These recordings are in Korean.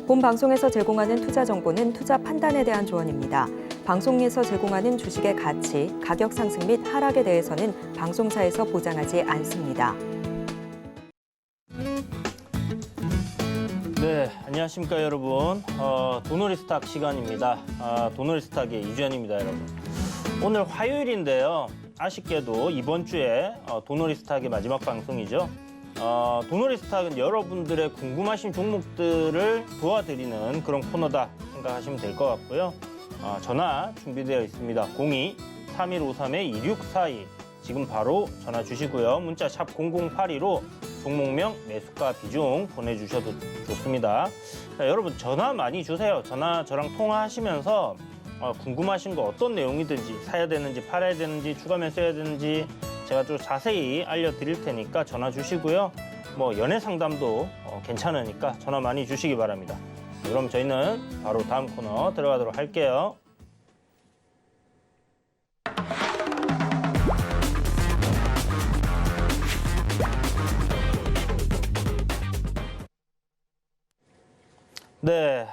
본 방송에서 제공하는 투자 정보는 투자 판단에 대한 조언입니다. 방송에서 제공하는 주식의 가치, 가격 상승 및 하락에 대해서는 방송사에서 보장하지 않습니다. 네, 안녕하십니까 여러분. 도놀이 스탁 시간입니다. 도놀이 스탁의 이주연입니다, 여러분. 오늘 화요일인데요. 아쉽게도 이번 주에 도놀이 스탁의 마지막 방송이죠. 도놀이 스탁은 여러분들의 궁금하신 종목들을 도와드리는 그런 코너다 생각하시면 될 것 같고요. 전화 준비되어 있습니다. 02-3153-2642 지금 바로 전화 주시고요. 문자 샵 0082로 종목명, 매수가, 비중 보내주셔도 좋습니다. 자, 여러분 전화 많이 주세요. 전화 저랑 통화하시면서 궁금하신 거 어떤 내용이든지 사야 되는지 팔아야 되는지 추가면 써야 되는지 제가 좀 자세히 알려드릴 테니까 전화 주시고요. 뭐 연애 상담도 괜찮으니까 전화 많이 주시기 바랍니다. 그럼 저희는 바로 다음 코너 들어가도록 할게요. 네,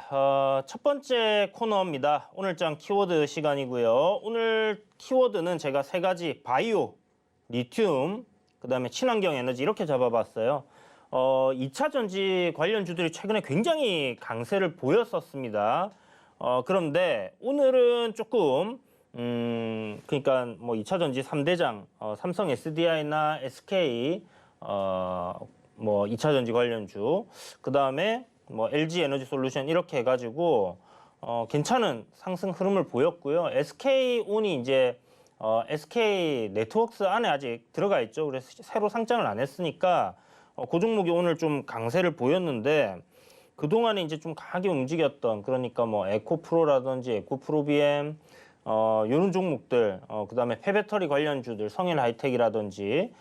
첫 번째 코너입니다. 오늘장 키워드 시간이고요. 오늘 키워드는 제가 세 가지 바이오, 리튬, 그다음에 친환경 에너지 이렇게 잡아봤어요. 2차 전지 관련주들이 최근에 굉장히 강세를 보였었습니다. 그런데 오늘은 조금 그러니까 뭐 2차 전지 3대장 삼성 SDI나 SK 뭐 2차 전지 관련주, 그다음에 뭐 LG 에너지 솔루션 이렇게 해가지고 괜찮은 상승 흐름을 보였고요. SK온이 이제 SK 네트워크스 안에 아직 들어가 있죠. 그래서 새로 상장을 안 했으니까 그 종목이 오늘 좀 강세를 보였는데 그동안에 이제 좀 강하게 움직였던, 그러니까 뭐 에코프로라든지 에코프로비엠 이런 종목들, 그다음에 폐배터리 관련주들 성일 하이텍이라든지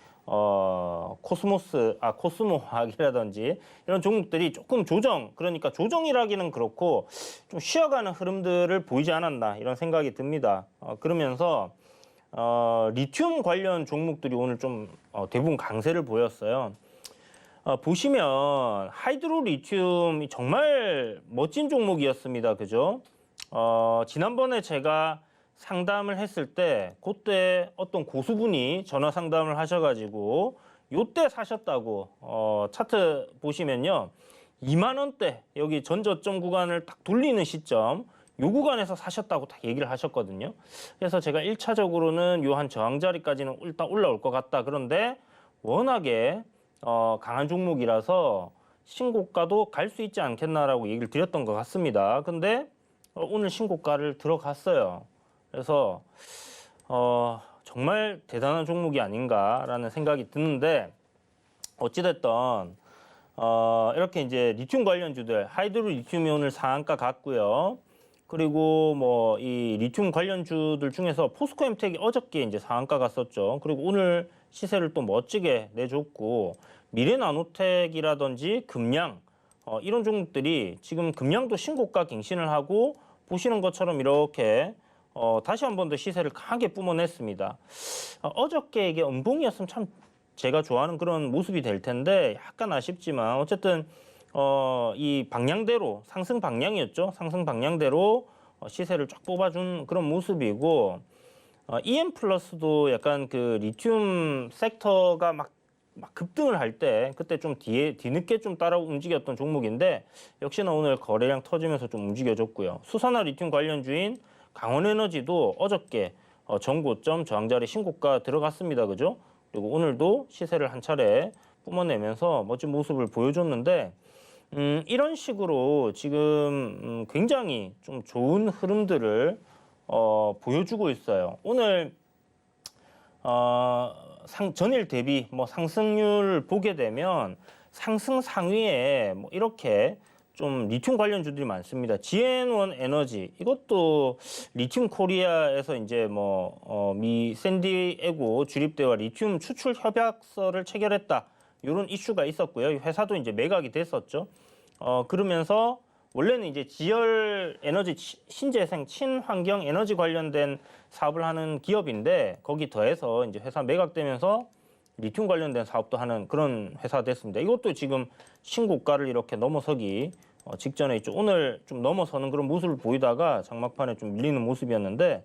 코스모화학이라든지 이런 종목들이 조금 조정, 그러니까 조정이라기는 그렇고 좀 쉬어가는 흐름들을 보이지 않았나 이런 생각이 듭니다. 그러면서 리튬 관련 종목들이 오늘 좀 대부분 강세를 보였어요. 보시면 하이드로 리튬이 정말 멋진 종목이었습니다. 그죠? 지난번에 제가 상담을 했을 때 그때 어떤 고수분이 전화 상담을 하셔가지고 요때 사셨다고, 차트 보시면요 2만 원대 여기 전저점 구간을 딱 돌리는 시점 요 구간에서 사셨다고 딱 얘기를 하셨거든요. 그래서 제가 1차적으로는 요 한 저항 자리까지는 일단 올라올 것 같다. 그런데 워낙에 강한 종목이라서 신고가도 갈 수 있지 않겠나라고 얘기를 드렸던 것 같습니다. 근데 오늘 신고가를 들어갔어요. 그래서 정말 대단한 종목이 아닌가라는 생각이 드는데, 어찌됐든 이렇게 이제 리튬 관련주들, 하이드로 리튬이 오늘 상한가 갔고요. 그리고 뭐 이 리튬 관련주들 중에서 포스코엠텍이 어저께 이제 상한가 갔었죠. 그리고 오늘 시세를 또 멋지게 내줬고, 미래나노텍이라든지 금양 이런 종목들이 지금 금양도 신고가 갱신을 하고 보시는 것처럼 이렇게 다시 한 번 더 시세를 강하게 뿜어냈습니다. 어저께 이게 음봉이었으면 참 제가 좋아하는 그런 모습이 될 텐데 약간 아쉽지만 어쨌든 이 방향대로 상승 방향이었죠. 상승 방향대로 시세를 쫙 뽑아준 그런 모습이고, EM 플러스도 약간 그 리튬 섹터가 막 급등을 할 때 그때 좀 뒤늦게 좀 따라 움직였던 종목인데 역시나 오늘 거래량 터지면서 좀 움직여줬고요. 수산화 리튬 관련주인 강원에너지도 어저께 전고점 저항자리 신고가 들어갔습니다. 그죠? 그리고 오늘도 시세를 한 차례 뿜어내면서 멋진 모습을 보여줬는데 이런 식으로 지금 굉장히 좀 좋은 흐름들을 보여주고 있어요. 오늘 전일 대비 뭐 상승률 보게 되면 상승 상위에 뭐 이렇게 좀 리튬 관련주들이 많습니다. GN1 에너지 이것도 리튬 코리아에서 이제 미 샌디에고 주립대와 리튬 추출 협약서를 체결했다, 이런 이슈가 있었고요. 이 회사도 이제 매각이 됐었죠. 그러면서 원래는 이제 지열 에너지 신재생 친환경 에너지 관련된 사업을 하는 기업인데 거기 더해서 이제 회사 매각되면서 리튬 관련된 사업도 하는 그런 회사가 됐습니다. 이것도 지금 신고가를 이렇게 넘어서기 직전에 있죠. 오늘 좀 넘어서는 그런 모습을 보이다가 장막판에 좀 밀리는 모습이었는데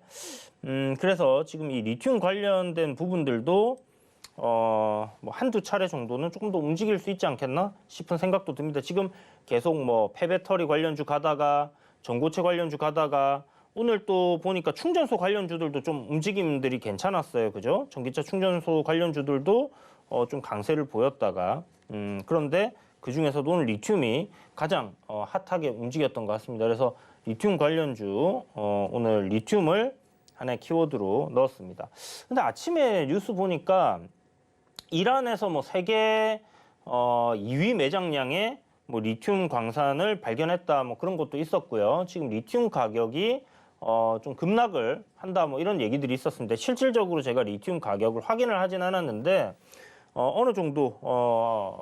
그래서 지금 이 리튬 관련된 부분들도 뭐 한두 차례 정도는 조금 더 움직일 수 있지 않겠나 싶은 생각도 듭니다. 지금 계속 뭐 폐배터리 관련주 가다가 전고체 관련주 가다가 오늘 또 보니까 충전소 관련주들도 좀 움직임들이 괜찮았어요. 그죠? 전기차 충전소 관련주들도 좀 강세를 보였다가 그런데 그중에서도 오늘 리튬이 가장 핫하게 움직였던 것 같습니다. 그래서 리튬 관련주 오늘 리튬을 하나의 키워드로 넣었습니다. 근데 아침에 뉴스 보니까 이란에서 뭐 세계 2위 매장량의 뭐 리튬 광산을 발견했다 뭐 그런 것도 있었고요. 지금 리튬 가격이 좀 급락을 한다 뭐 이런 얘기들이 있었습니다. 실질적으로 제가 리튬 가격을 확인을 하진 않았는데 어느 정도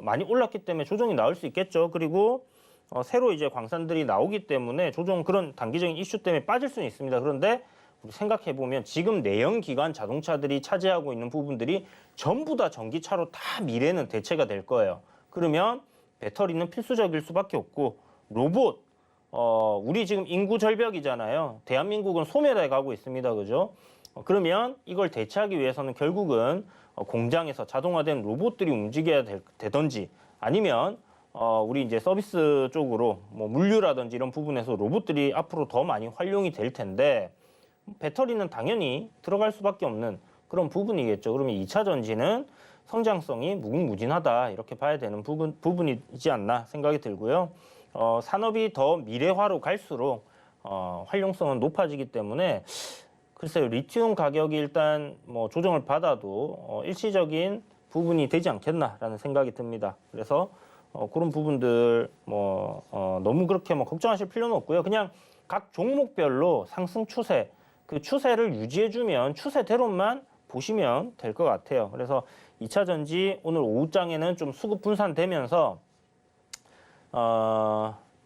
많이 올랐기 때문에 조정이 나올 수 있겠죠. 그리고 새로 이제 광산들이 나오기 때문에 조정 그런 단기적인 이슈 때문에 빠질 수는 있습니다. 그런데 우리 생각해 보면 지금 내연기관 자동차들이 차지하고 있는 부분들이 전부 다 전기차로 다 미래는 대체가 될 거예요. 그러면 배터리는 필수적일 수밖에 없고 로봇 우리 지금 인구 절벽이잖아요. 대한민국은 소멸해 가고 있습니다. 그죠? 그러면 이걸 대체하기 위해서는 결국은 공장에서 자동화된 로봇들이 움직여야 되던지 아니면 우리 이제 서비스 쪽으로 뭐 물류라든지 이런 부분에서 로봇들이 앞으로 더 많이 활용이 될 텐데 배터리는 당연히 들어갈 수밖에 없는 그런 부분이겠죠. 그러면 2차 전지는 성장성이 무궁무진하다 이렇게 봐야 되는 부분이지 않나 생각이 들고요. 산업이 더 미래화로 갈수록 활용성은 높아지기 때문에 글쎄요, 리튬 가격이 일단 뭐 조정을 받아도 일시적인 부분이 되지 않겠나라는 생각이 듭니다. 그래서 그런 부분들 뭐 너무 그렇게 뭐 걱정하실 필요는 없고요. 그냥 각 종목별로 상승 추세, 그 추세를 유지해주면 추세대로만 보시면 될 것 같아요. 그래서 2차 전지 오늘 오후장에는 좀 수급 분산되면서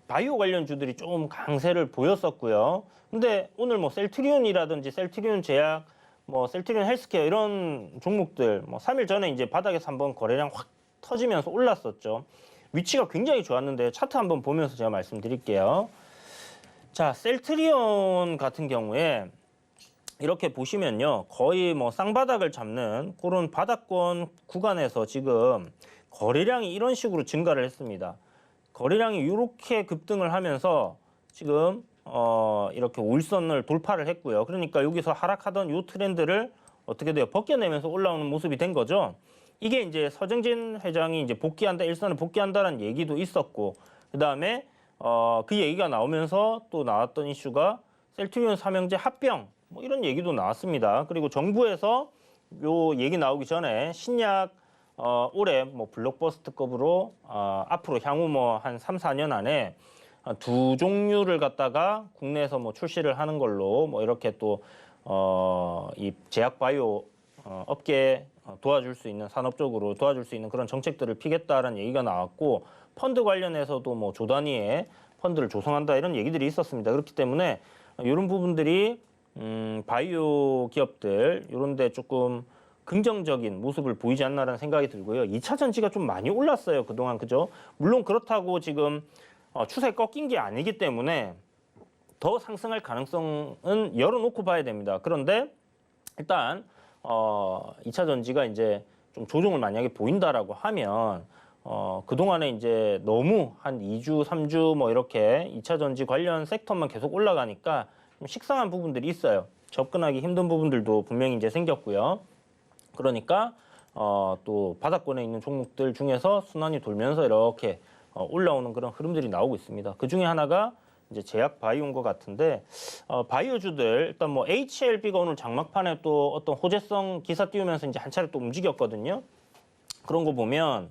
바이오 관련주들이 좀 강세를 보였었고요. 근데 오늘 뭐 셀트리온이라든지 셀트리온 제약, 뭐 셀트리온 헬스케어 이런 종목들 뭐 3일 전에 이제 바닥에서 한번 거래량 확 터지면서 올랐었죠. 위치가 굉장히 좋았는데 차트 한번 보면서 제가 말씀드릴게요. 자, 셀트리온 같은 경우에 이렇게 보시면요. 거의 뭐 쌍바닥을 잡는 그런 바닥권 구간에서 지금 거래량이 이런 식으로 증가를 했습니다. 거래량이 이렇게 급등을 하면서 지금 이렇게 올선을 돌파를 했고요. 그러니까 여기서 하락하던 이 트렌드를 어떻게 돼요? 벗겨내면서 올라오는 모습이 된 거죠. 이게 이제 서정진 회장이 이제 복귀한다, 일선을 복귀한다는 얘기도 있었고, 그 다음에 그 얘기가 나오면서 또 나왔던 이슈가 셀트리온 삼형제 합병 뭐 이런 얘기도 나왔습니다. 그리고 정부에서 요 얘기 나오기 전에 신약 올해 뭐 블록버스터급으로 앞으로 향후 뭐 한 3, 4년 안에 두 종류를 갖다가 국내에서 뭐 출시를 하는 걸로 뭐 이렇게 또 이 제약 바이오 업계 도와줄 수 있는 산업적으로 도와줄 수 있는 그런 정책들을 피겠다라는 얘기가 나왔고 펀드 관련해서도 뭐 조 단위의 펀드를 조성한다 이런 얘기들이 있었습니다. 그렇기 때문에 이런 부분들이 바이오 기업들 이런 데 조금 긍정적인 모습을 보이지 않나라는 생각이 들고요. 2차 전지가 좀 많이 올랐어요. 그동안 그죠? 물론 그렇다고 지금 추세 꺾인 게 아니기 때문에 더 상승할 가능성은 열어놓고 봐야 됩니다. 그런데 일단 2차 전지가 이제 좀 조정을 만약에 보인다라고 하면 그동안에 이제 너무 한 2주, 3주 뭐 이렇게 2차 전지 관련 섹터만 계속 올라가니까 좀 식상한 부분들이 있어요. 접근하기 힘든 부분들도 분명히 이제 생겼고요. 그러니까 또 바닥권에 있는 종목들 중에서 순환이 돌면서 이렇게 올라오는 그런 흐름들이 나오고 있습니다. 그 중에 하나가 이제 제약 바이오인 것 같은데 바이오주들 일단 뭐 HLB가 오늘 장막판에 또 어떤 호재성 기사 띄우면서 이제 한 차례 또 움직였거든요. 그런 거 보면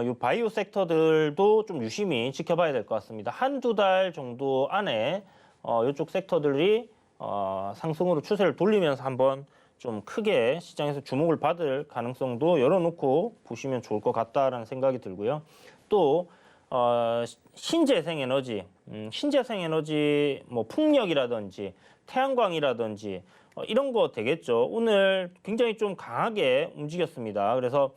이 바이오 섹터들도 좀 유심히 지켜봐야 될 것 같습니다. 한두 달 정도 안에 이쪽 섹터들이 상승으로 추세를 돌리면서 한번 좀 크게 시장에서 주목을 받을 가능성도 열어놓고 보시면 좋을 것 같다라는 생각이 들고요. 또 신재생에너지, 신재생에너지 뭐 풍력이라든지 태양광이라든지 이런 거 되겠죠. 오늘 굉장히 좀 강하게 움직였습니다. 그래서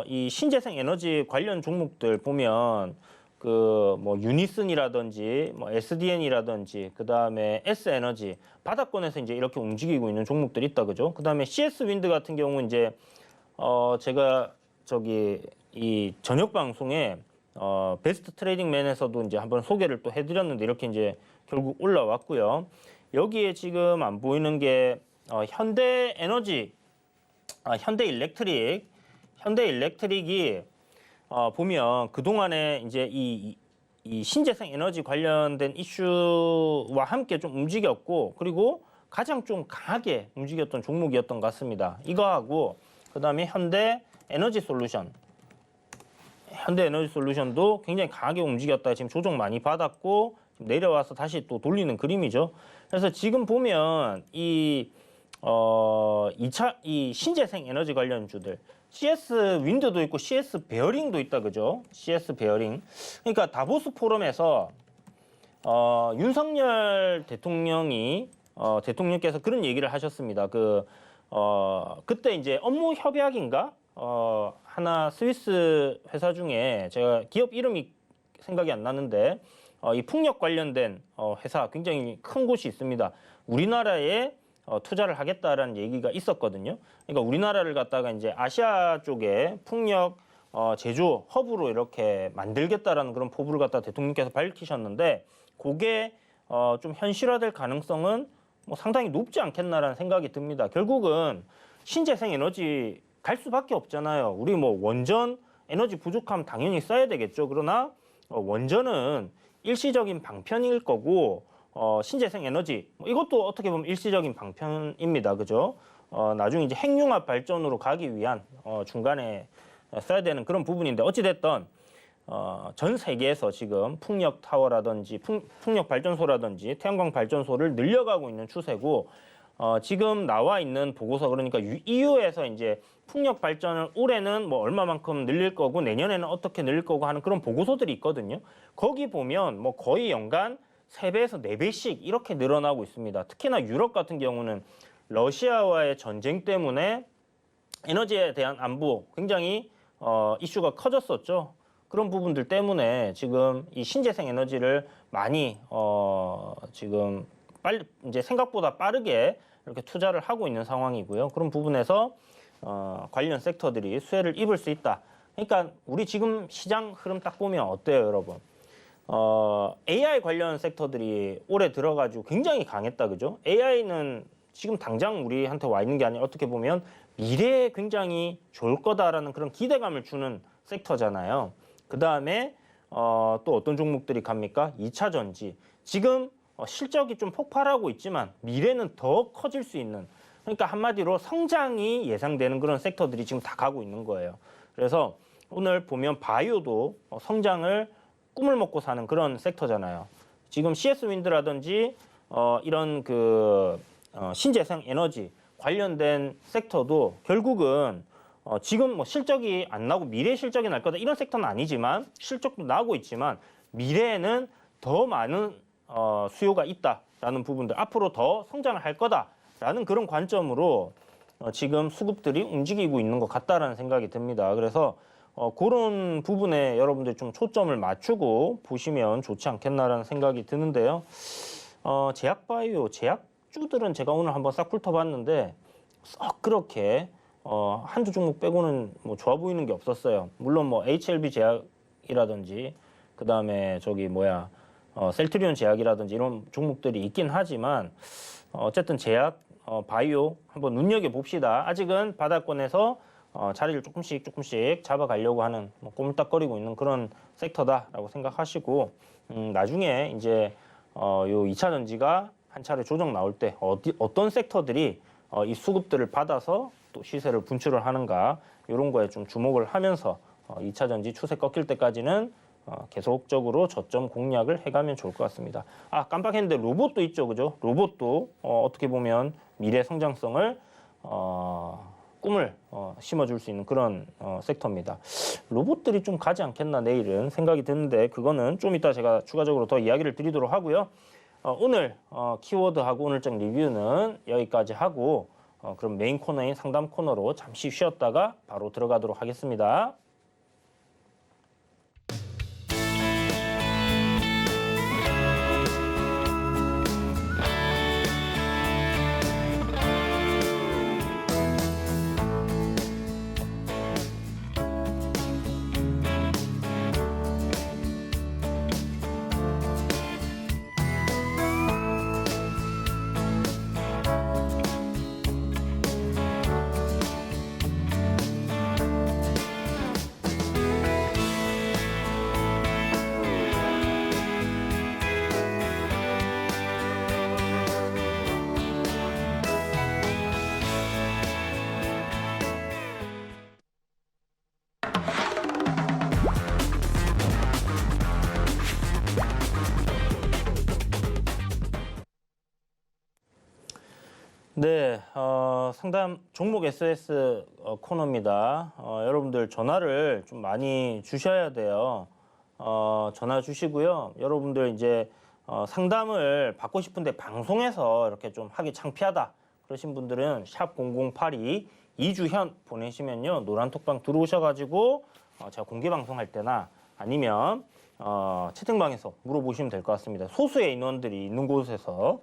이 신재생 에너지 관련 종목들 보면 그 뭐 유니슨이라든지 뭐 SDN이라든지 그다음에 S에너지 바닥권에서 이제 이렇게 움직이고 있는 종목들이 있다 그죠? 그다음에 CS 윈드 같은 경우 이제 제가 저기 이 저녁 방송에 베스트 트레이딩맨에서도 이제 한번 소개를 또 해드렸는데 이렇게 이제 결국 올라왔고요. 여기에 지금 안 보이는 게 현대에너지, 현대일렉트릭이 보면 그동안에 이제 이 신재생 에너지 관련된 이슈와 함께 좀 움직였고 그리고 가장 좀 강하게 움직였던 종목이었던 것 같습니다. 이거하고 그다음에 현대에너지솔루션도 굉장히 강하게 움직였다. 지금 조정 많이 받았고 내려와서 다시 또 돌리는 그림이죠. 그래서 지금 보면 이 신재생 에너지 관련주들 CS 윈드도 있고 CS 베어링도 있다 그죠? CS 베어링. 그러니까 다보스 포럼에서 윤석열 대통령이 대통령께서 그런 얘기를 하셨습니다. 그때 이제 업무 협약인가? 하나 스위스 회사 중에 제가 기업 이름이 생각이 안 나는데 이 풍력 관련된 회사 굉장히 큰 곳이 있습니다. 우리나라에 투자를 하겠다라는 얘기가 있었거든요. 그러니까 우리나라를 갖다가 이제 아시아 쪽에 풍력 제조 허브로 이렇게 만들겠다라는 그런 포부를 갖다 대통령께서 밝히셨는데 그게 좀 현실화될 가능성은 뭐 상당히 높지 않겠나라는 생각이 듭니다. 결국은 신재생 에너지 갈 수밖에 없잖아요. 우리 뭐 원전 에너지 부족하면 당연히 써야 되겠죠. 그러나 원전은 일시적인 방편일 거고 신재생 에너지 이것도 어떻게 보면 일시적인 방편입니다. 그죠? 나중에 이제 핵융합 발전으로 가기 위한 중간에 써야 되는 그런 부분인데 어찌됐든 전 세계에서 지금 풍력 타워라든지 풍력 발전소라든지 태양광 발전소를 늘려가고 있는 추세고 지금 나와 있는 보고서 그러니까 EU에서 이제 풍력 발전을 올해는 뭐 얼마만큼 늘릴 거고 내년에는 어떻게 늘릴 거고 하는 그런 보고서들이 있거든요. 거기 보면 뭐 거의 연간 3배에서 4배씩 이렇게 늘어나고 있습니다. 특히나 유럽 같은 경우는 러시아와의 전쟁 때문에 에너지에 대한 안보 굉장히 이슈가 커졌었죠. 그런 부분들 때문에 지금 이 신재생 에너지를 많이 지금 빨리 이제 생각보다 빠르게 이렇게 투자를 하고 있는 상황이고요. 그런 부분에서 관련 섹터들이 수혜를 입을 수 있다. 그러니까 우리 지금 시장 흐름 딱 보면 어때요, 여러분? AI 관련 섹터들이 올해 들어가지고 굉장히 강했다, 그죠? AI는 지금 당장 우리한테 와 있는 게 아니라 어떻게 보면 미래에 굉장히 좋을 거다라는 그런 기대감을 주는 섹터잖아요. 그 다음에 또 어떤 종목들이 갑니까? 2차 전지. 지금 실적이 좀 폭발하고 있지만 미래는 더 커질 수 있는 그러니까 한마디로 성장이 예상되는 그런 섹터들이 지금 다 가고 있는 거예요. 그래서 오늘 보면 바이오도 성장을 꿈을 먹고 사는 그런 섹터잖아요. 지금 CS 윈드라든지 이런 신재생 에너지 관련된 섹터도 결국은 지금 뭐 실적이 안 나고 미래 실적이 날 거다 이런 섹터는 아니지만 실적도 나고 있지만 미래에는 더 많은 수요가 있다라는 부분들 앞으로 더 성장을 할 거다라는 그런 관점으로 지금 수급들이 움직이고 있는 것 같다라는 생각이 듭니다. 그래서 그런 부분에 여러분들 좀 초점을 맞추고 보시면 좋지 않겠나라는 생각이 드는데요. 제약바이오, 제약주들은 제가 오늘 한번 싹 훑어봤는데 썩 그렇게 한두 종목 빼고는 뭐 좋아 보이는 게 없었어요. 물론 뭐 HLB 제약이라든지 그 다음에 셀트리온 제약이라든지 이런 종목들이 있긴 하지만 어쨌든 제약, 바이오 한번 눈여겨봅시다. 아직은 바닥권에서 자리를 조금씩 잡아가려고 하는 꼬물딱거리고 있는 그런 섹터다라고 생각하시고 나중에 이제 요 2차 전지가 한 차례 조정 나올 때 어떤 섹터들이 이 수급들을 받아서 또 시세를 분출을 하는가 이런 거에 좀 주목을 하면서 2차 전지 추세 꺾일 때까지는 계속적으로 저점 공략을 해가면 좋을 것 같습니다. 깜빡했는데 로봇도 있죠, 그죠? 로봇도 어떻게 보면 미래 성장성을 꿈을 심어줄 수 있는 그런 섹터입니다. 로봇들이 좀 가지 않겠나 내일은 생각이 드는데 그거는 좀 이따 제가 추가적으로 더 이야기를 드리도록 하고요. 오늘 키워드하고 오늘장 리뷰는 여기까지 하고 그럼 메인 코너인 상담 코너로 잠시 쉬었다가 바로 들어가도록 하겠습니다. 네, 상담 종목 SOS 코너입니다. 여러분들 전화를 좀 많이 주셔야 돼요. 전화 주시고요. 여러분들 이제 상담을 받고 싶은데 방송에서 이렇게 좀 하기 창피하다 그러신 분들은 샵 0082 이주현 보내시면요. 노란톡방 들어오셔가지고 제가 공개 방송할 때나 아니면 채팅방에서 물어보시면 될 것 같습니다. 소수의 인원들이 있는 곳에서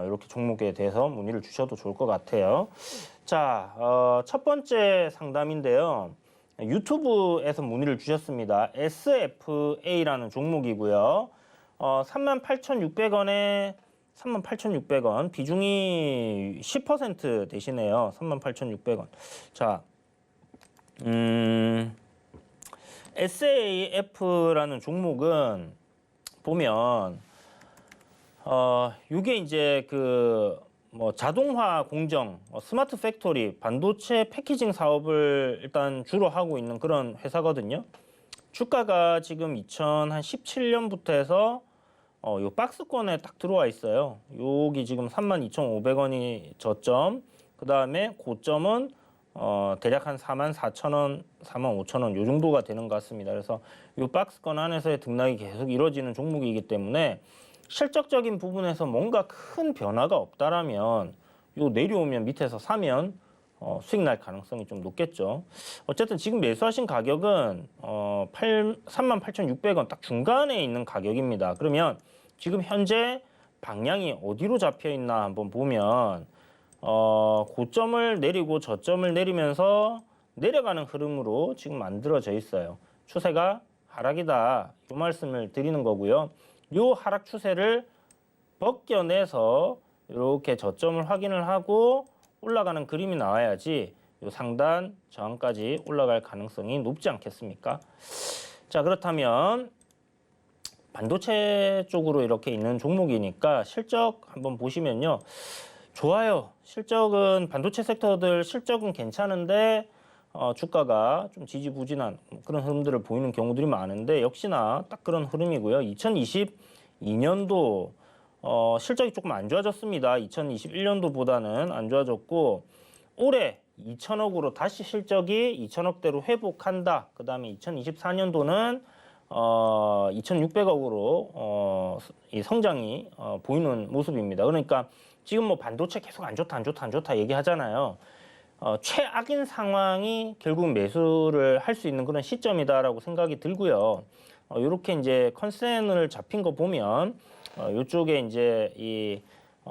이렇게 종목에 대해서 문의를 주셔도 좋을 것 같아요. 자, 첫 번째 상담인데요. 유튜브에서 문의를 주셨습니다. SFA라는 종목이고요. 38,600원에 38,600원 비중이 10% 되시네요. 38,600원. 자, SAF라는 종목은 보면 이게 이제 뭐 자동화 공정, 스마트 팩토리, 반도체 패키징 사업을 일단 주로 하고 있는 그런 회사거든요. 주가가 지금 2017년부터 해서 요 박스권에 딱 들어와 있어요. 여기 지금 32,500원이 저점, 그 다음에 고점은 대략 한 44,000원, 45,000원 요 정도가 되는 것 같습니다. 그래서 요 박스권 안에서의 등락이 계속 이루어지는 종목이기 때문에 실적적인 부분에서 뭔가 큰 변화가 없다라면 요 내려오면 밑에서 사면 수익 날 가능성이 좀 높겠죠. 어쨌든 지금 매수하신 가격은 38,600원 딱 중간에 있는 가격입니다. 그러면 지금 현재 방향이 어디로 잡혀 있나 한번 보면 고점을 내리고 저점을 내리면서 내려가는 흐름으로 지금 만들어져 있어요. 추세가 하락이다. 이 말씀을 드리는 거고요. 요 하락 추세를 벗겨내서 이렇게 저점을 확인을 하고 올라가는 그림이 나와야지 요 상단 저항까지 올라갈 가능성이 높지 않겠습니까? 자, 그렇다면 반도체 쪽으로 이렇게 있는 종목이니까 실적 한번 보시면요. 좋아요. 실적은 반도체 섹터들 실적은 괜찮은데 주가가 좀 지지부진한 그런 흐름들을 보이는 경우들이 많은데 역시나 딱 그런 흐름이고요. 2022년도 실적이 조금 안 좋아졌습니다. 2021년도보다는 안 좋아졌고 올해 2천억으로 다시 실적이 2천억대로 회복한다. 그 다음에 2024년도는 2,600억으로 이 성장이 보이는 모습입니다. 그러니까 지금 뭐 반도체 계속 안 좋다 얘기하잖아요. 최악인 상황이 결국 매수를 할 수 있는 그런 시점이다라고 생각이 들고요. 이렇게 이제 컨센을 잡힌 거 보면 이쪽에 이제 이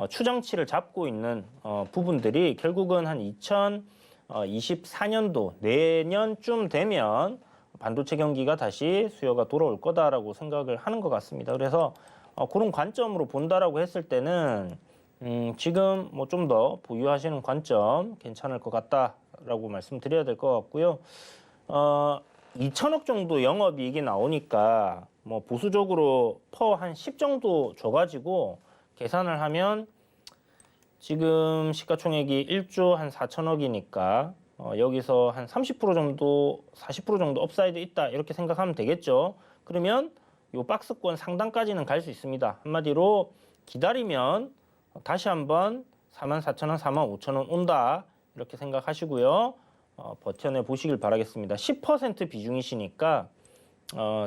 추정치를 잡고 있는 부분들이 결국은 한 2024년도 내년쯤 되면 반도체 경기가 다시 수요가 돌아올 거다라고 생각을 하는 것 같습니다. 그래서 그런 관점으로 본다라고 했을 때는 지금 뭐 좀 더 보유하시는 관점 괜찮을 것 같다라고 말씀드려야 될 것 같고요. 2천억 정도 영업이익이 나오니까 뭐 보수적으로 퍼 한 10 정도 줘가지고 계산을 하면 지금 시가총액이 1조 한 4천억이니까 여기서 한 30% 정도, 40% 정도 업사이드 있다 이렇게 생각하면 되겠죠. 그러면 요 박스권 상단까지는 갈 수 있습니다. 한마디로 기다리면 다시 한번 44,000원, 45,000원 온다 이렇게 생각하시고요. 버텨내 보시길 바라겠습니다. 10% 비중이시니까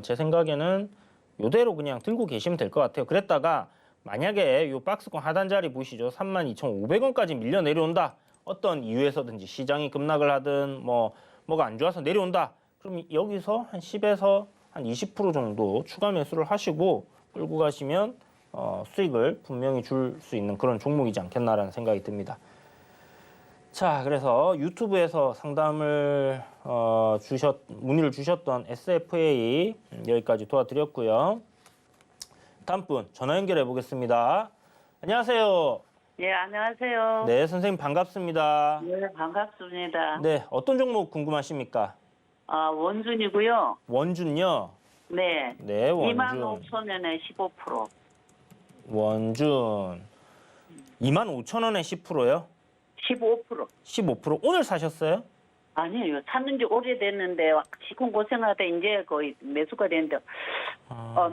제 생각에는 이대로 그냥 들고 계시면 될 것 같아요. 그랬다가 만약에 이 박스권 하단 자리 보시죠. 32,500원까지 밀려 내려온다. 어떤 이유에서든지 시장이 급락을 하든 뭐가 안 좋아서 내려온다. 그럼 여기서 한 10에서 한 20% 정도 추가 매수를 하시고 끌고 가시면 수익을 분명히 줄 수 있는 그런 종목이지 않겠나라는 생각이 듭니다. 자, 그래서 유튜브에서 상담을 문의를 주셨던 SFA 여기까지 도와드렸고요. 다음 분 전화 연결해 보겠습니다. 안녕하세요. 예, 안녕하세요. 네, 선생님 반갑습니다. 네, 반갑습니다. 네, 어떤 종목 궁금하십니까? 원준이고요. 원준요? 네. 네, 원준. 25,000원에 15%. 원준. 25,000원에 10%요? 15%. 15%. 오늘 사셨어요? 아니에요. 샀는 지 오래됐는데 시군 고생하다 이제 거의 매수가 됐는데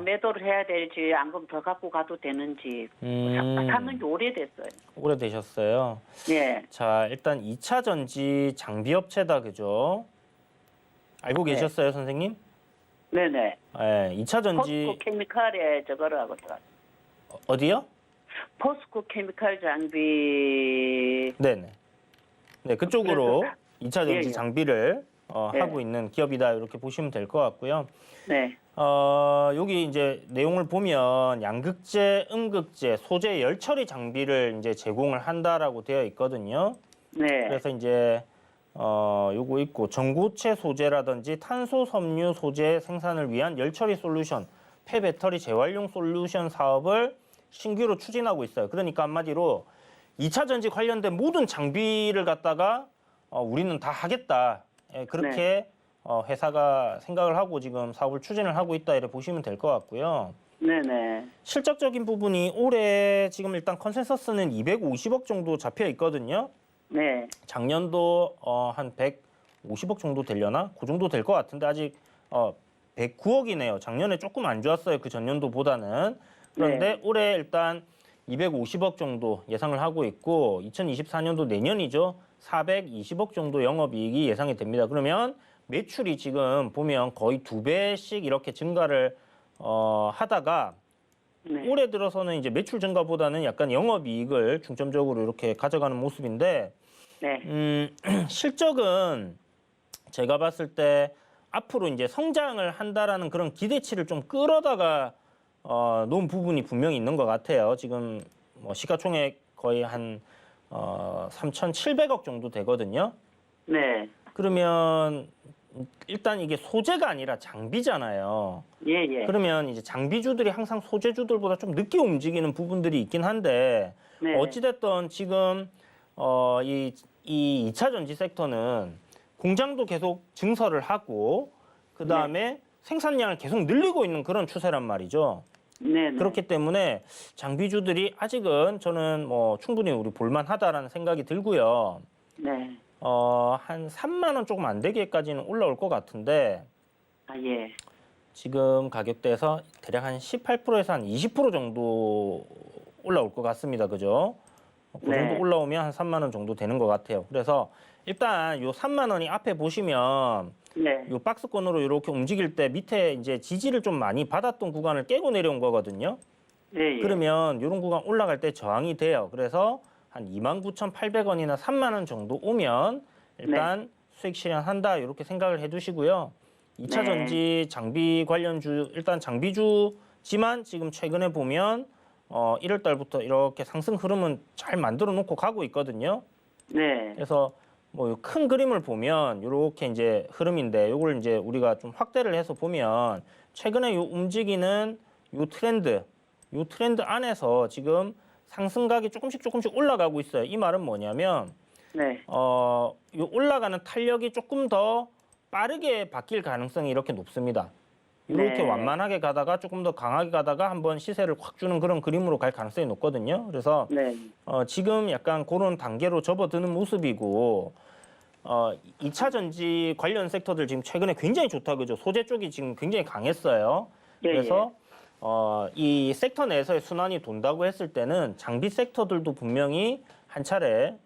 매도를 해야 될지 안 그럼 더 갖고 가도 되는지 샀는 지 오래됐어요. 오래되셨어요. 예. 자, 일단 2차 전지 장비 업체다, 그죠? 알고 네. 계셨어요, 선생님? 네네. 예, 2차 전지 포스코 케미칼에 저거를 하고 있어요. 어디요? 포스코 케미칼 장비. 네네. 네, 그쪽으로 그래서 2차 전지 예, 예. 장비를 네. 하고 있는 기업이다, 이렇게 보시면 될 것 같고요. 네. 여기 이제 내용을 보면 양극재, 음극재, 소재 열 처리 장비를 이제 제공을 한다라고 되어 있거든요. 네. 그래서 이제 요거 있고 전고체 소재라든지 탄소 섬유 소재 생산을 위한 열 처리 솔루션, 폐배터리 재활용 솔루션 사업을 신규로 추진하고 있어요. 그러니까 한마디로 2차 전지 관련된 모든 장비를 갖다가 우리는 다 하겠다. 예, 그렇게 회사가 생각을 하고 지금 사업을 추진을 하고 있다, 이렇게 보시면 될 것 같고요. 네네. 실적적인 부분이 올해 지금 일단 컨센서스는 250억 정도 잡혀 있거든요. 네. 작년도 한 150억 정도 되려나? 그 정도 될 것 같은데 아직 109억이네요. 작년에 조금 안 좋았어요. 그 전년도보다는. 그런데 네. 올해 일단 250억 정도 예상을 하고 있고 2024년도 내년이죠. 420억 정도 영업이익이 예상이 됩니다. 그러면 매출이 지금 보면 거의 2배씩 이렇게 증가를 하다가 네. 올해 들어서는 이제 매출 증가보다는 약간 영업이익을 중점적으로 이렇게 가져가는 모습인데 네. 실적은 제가 봤을 때 앞으로 이제 성장을 한다라는 그런 기대치를 좀 끌어다가 놓은 부분이 분명히 있는 것 같아요. 지금 뭐 시가총액 거의 한 3,700억 정도 되거든요. 네. 그러면 일단 이게 소재가 아니라 장비잖아요. 예, 예. 그러면 이제 장비주들이 항상 소재주들보다 좀 늦게 움직이는 부분들이 있긴 한데 네. 어찌됐든 지금 이 2차 전지 섹터는 공장도 계속 증설을 하고 그다음에 생산량을 계속 늘리고 있는 그런 추세란 말이죠. 네. 그렇기 때문에 장비주들이 아직은 저는 뭐 충분히 우리 볼만하다라는 생각이 들고요. 네. 한 3만 원 조금 안 되게까지는 올라올 것 같은데 아, 예. 지금 가격대에서 대략 한 18%에서 한 20% 정도 올라올 것 같습니다. 그죠? 그 정도 네. 올라오면 한 3만 원 정도 되는 것 같아요. 그래서 일단 요 3만 원이 앞에 보시면 네. 요 박스권으로 이렇게 움직일 때 밑에 이제 지지를 좀 많이 받았던 구간을 깨고 내려온 거거든요. 예, 예. 그러면 이런 구간 올라갈 때 저항이 돼요. 그래서 한 29,800원이나 3만 원 정도 오면 일단 수익 실현한다, 이렇게 생각을 해두시고요. 2차 네. 전지 장비 관련주, 일단 장비주지만 지금 최근에 보면 1월 달부터 이렇게 상승 흐름은 잘 만들어 놓고 가고 있거든요. 네. 그래서 뭐 큰 그림을 보면 이렇게 이제 흐름인데 이걸 이제 우리가 좀 확대를 해서 보면 최근에 요 움직이는 요 트렌드 안에서 지금 상승각이 조금씩 올라가고 있어요. 이 말은 뭐냐면 네. 요 올라가는 탄력이 조금 더 빠르게 바뀔 가능성이 이렇게 높습니다. 이렇게 네. 완만하게 가다가 조금 더 강하게 가다가 한번 시세를 확 주는 그런 그림으로 갈 가능성이 높거든요. 그래서 네. 지금 약간 그런 단계로 접어드는 모습이고 2차 전지 관련 섹터들 지금 최근에 굉장히 좋다, 그죠? 소재 쪽이 지금 굉장히 강했어요. 예, 그래서 이 섹터 내에서의 순환이 돈다고 했을 때는 장비 섹터들도 분명히 한 차례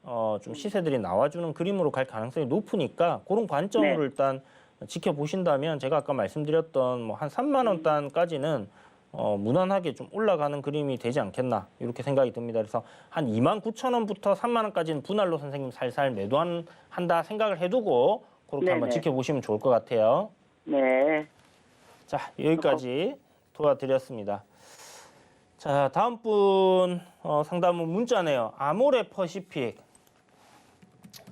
좀 시세들이 나와주는 그림으로 갈 가능성이 높으니까 그런 관점으로 네. 일단 지켜보신다면 제가 아까 말씀드렸던 뭐 한 3만 원 단까지는 무난하게 좀 올라가는 그림이 되지 않겠나, 이렇게 생각이 듭니다. 그래서 한 29,000원부터 3만 원까지는 분할로 선생님 살살 매도한다 생각을 해두고 그렇게 네네. 한번 지켜보시면 좋을 것 같아요. 네. 자, 여기까지 도와드렸습니다. 자, 다음 분 상담은 문자네요. 아모레 퍼시픽.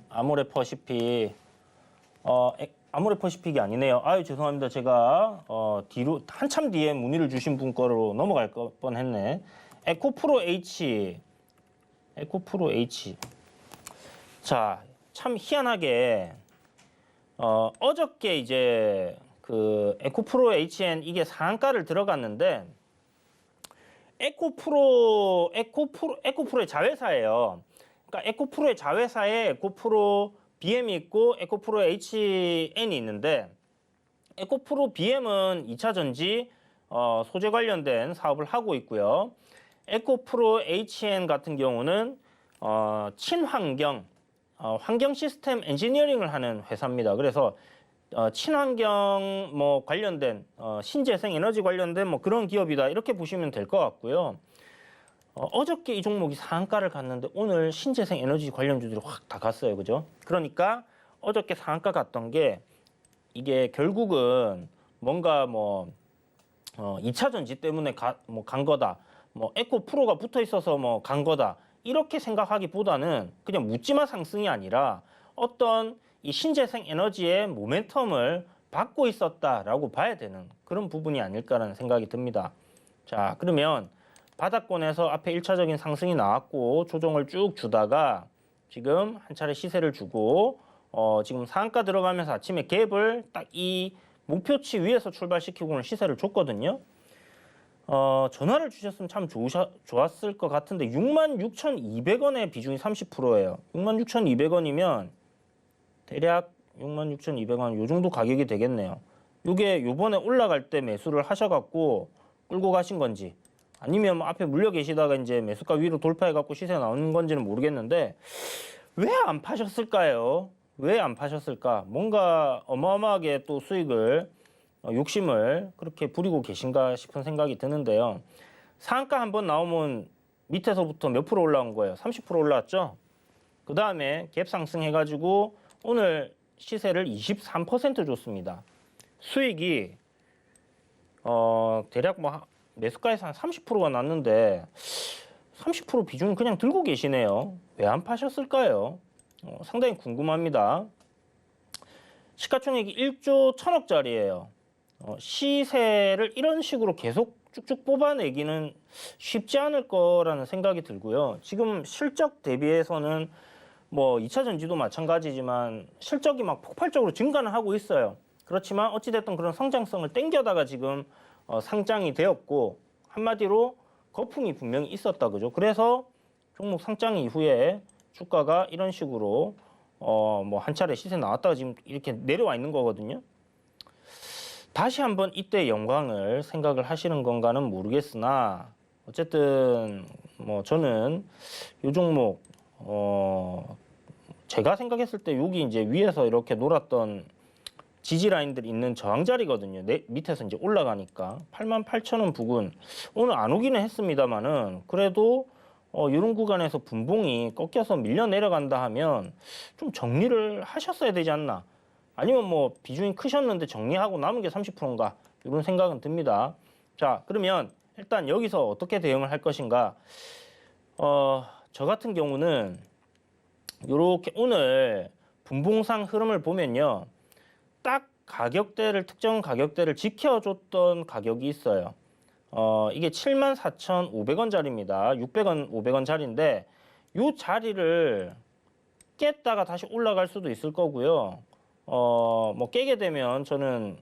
아모레 퍼시픽이 아니네요. 아유, 죄송합니다. 제가 뒤로 한참 뒤에 문의를 주신 분 거로 넘어갈 뻔했네. 에코프로 H. 자, 참 희한하게 어저께 이제 그 에코프로 HN 이게 상한가를 들어갔는데 에코프로의 자회사예요. 그러니까 에코프로의 자회사에 에코프로 BM이 있고 에코프로 HN이 있는데 에코프로 BM은 2차 전지 소재 관련된 사업을 하고 있고요. 에코프로 HN 같은 경우는 친환경 환경 시스템 엔지니어링을 하는 회사입니다. 그래서 친환경 뭐 관련된 신재생 에너지 관련된 뭐 그런 기업이다 이렇게 보시면 될 것 같고요. 어저께 이 종목이 상한가를 갔는데 오늘 신재생 에너지 관련주들이 확 다 갔어요, 그죠? 그러니까 어저께 상한가 갔던 게 이게 결국은 뭔가 뭐 2차 전지 때문에 간 거다, 뭐 에코프로가 붙어 있어서 뭐 간 거다 이렇게 생각하기보다는 그냥 묻지마 상승이 아니라 어떤 이 신재생 에너지의 모멘텀을 받고 있었다라고 봐야 되는 그런 부분이 아닐까라는 생각이 듭니다. 자, 그러면 바닥권에서 앞에 1차적인 상승이 나왔고 조정을 쭉 주다가 지금 한 차례 시세를 주고 지금 상한가 들어가면서 아침에 갭을 딱 이 목표치 위에서 출발시키고 오늘 시세를 줬거든요. 전화를 주셨으면 참 좋았을 것 같은데 66,200원의 비중이 30%예요. 66,200원이면 대략 66,200원 요 정도 가격이 되겠네요. 이게 요번에 올라갈 때 매수를 하셔갖고 끌고 가신 건지 아니면 뭐 앞에 물려 계시다가 이제 매수가 위로 돌파해갖고 시세 나오는 건지는 모르겠는데 왜 안 파셨을까요? 왜 안 파셨을까? 뭔가 어마어마하게 또 수익을 욕심을 그렇게 부리고 계신가 싶은 생각이 드는데요. 상한가 한번 나오면 밑에서부터 몇 프로 올라온 거예요? 30% 올라왔죠? 그 다음에 갭 상승해가지고 오늘 시세를 23% 줬습니다. 수익이 대략 뭐 매수가에서 한 30%가 났는데 30% 비중 그냥 들고 계시네요. 왜 안 파셨을까요? 상당히 궁금합니다. 시가총액이 1조 1,000억짜리예요. 시세를 이런 식으로 계속 쭉쭉 뽑아내기는 쉽지 않을 거라는 생각이 들고요. 지금 실적 대비해서는 뭐 2차 전지도 마찬가지지만 실적이 막 폭발적으로 증가는 하고 있어요. 그렇지만 어찌됐든 그런 성장성을 땡겨다가 지금 상장이 되었고 한마디로 거품이 분명히 있었다 그죠. 그래서 종목 상장 이후에 주가가 이런 식으로 뭐 한 차례 시세 나왔다가 지금 이렇게 내려와 있는 거거든요. 다시 한번 이때 영광을 생각을 하시는 건가는 모르겠으나 어쨌든 뭐 저는 이 종목 제가 생각했을 때 여기 이제 위에서 이렇게 놀았던 지지 라인들이 있는 저항 자리거든요. 밑에서 이제 올라가니까 88,000원 부근 오늘 안 오기는 했습니다만은 그래도 이런 구간에서 분봉이 꺾여서 밀려 내려간다 하면 좀 정리를 하셨어야 되지 않나. 아니면 뭐 비중이 크셨는데 정리하고 남은 게 30%인가 이런 생각은 듭니다. 자, 그러면 일단 여기서 어떻게 대응을 할 것인가. 저 같은 경우는 이렇게 오늘 분봉상 흐름을 보면요. 딱 가격대를 특정 가격대를 지켜줬던 가격이 있어요. 이게 74,500원짜리입니다. 600원, 500원짜리인데 이 자리를 깼다가 다시 올라갈 수도 있을 거고요. 뭐 깨게 되면 저는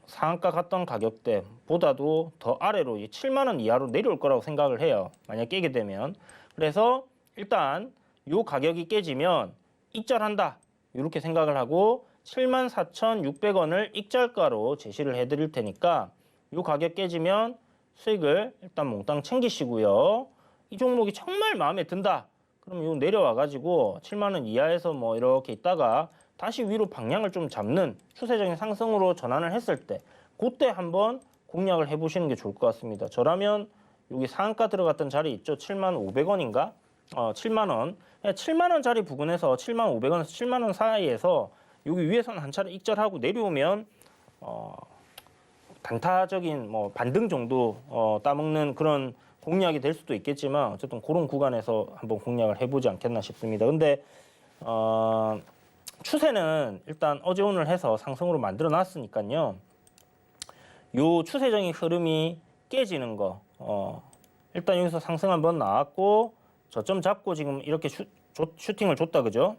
상한가 갔던 가격대보다도 더 아래로 7만 원 이하로 내려올 거라고 생각을 해요. 만약 깨게 되면. 그래서 일단 이 가격이 깨지면 익절한다. 이렇게 생각을 하고 74,600원을 익절가로 제시를 해드릴 테니까 이 가격 깨지면 수익을 일단 몽땅 챙기시고요. 이 종목이 정말 마음에 든다. 그럼 요 내려와가지고 7만 원 이하에서 뭐 이렇게 있다가 다시 위로 방향을 좀 잡는 추세적인 상승으로 전환을 했을 때 그때 한번 공략을 해보시는 게 좋을 것 같습니다. 저라면 여기 상한가 들어갔던 자리 있죠? 75,500원인가? 7만 원. 7만 원짜리 부근에서 75,500원에서 7만 원 사이에서 여기 위에서는 한 차례 익절하고 내려오면 단타적인 뭐 반등 정도 따먹는 그런 공략이 될 수도 있겠지만 어쨌든 그런 구간에서 한번 공략을 해보지 않겠나 싶습니다. 근데 추세는 일단 어제 오늘 해서 상승으로 만들어 놨으니까요. 요 추세적인 흐름이 깨지는 거 일단 여기서 상승 한번 나왔고 저점 잡고 지금 이렇게 슈팅을 줬다 그죠?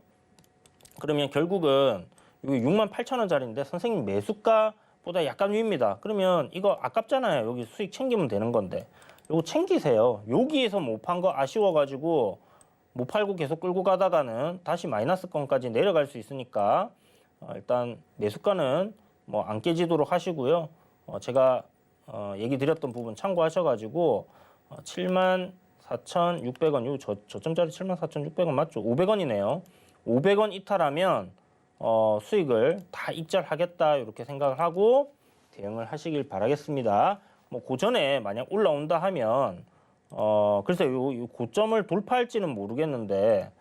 그러면 결국은 여기 68,000원짜리인데 선생님 매수가보다 약간 위입니다. 그러면 이거 아깝잖아요. 여기 수익 챙기면 되는 건데 요거 챙기세요. 여기에서 못 판 거 아쉬워가지고 못 팔고 계속 끌고 가다가는 다시 마이너스권까지 내려갈 수 있으니까 일단 매수가는 뭐 안 깨지도록 하시고요. 제가 얘기 드렸던 부분 참고하셔가지고 74,600원, 요 저점짜리 74,600원 맞죠? 500원이네요. 500원 이탈하면 수익을 다 익절하겠다 이렇게 생각을 하고 대응을 하시길 바라겠습니다. 뭐 고전에 만약 올라온다 하면 글쎄 요 고점을 돌파할지는 모르겠는데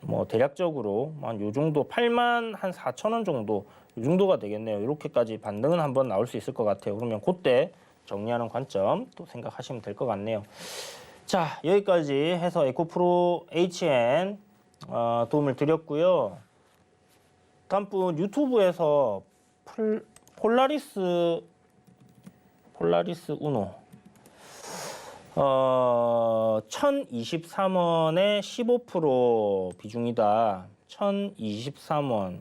뭐 대략적으로 한 요 정도 84,000원 정도 이 정도가 되겠네요. 이렇게까지 반등은 한번 나올 수 있을 것 같아요. 그러면 그때 정리하는 관점 또 생각하시면 될 것 같네요. 자, 여기까지 해서 에코프로 HN 도움을 드렸고요. 다음 분 유튜브에서 폴라리스 우노 1023원에 15% 비중이다. 1023원.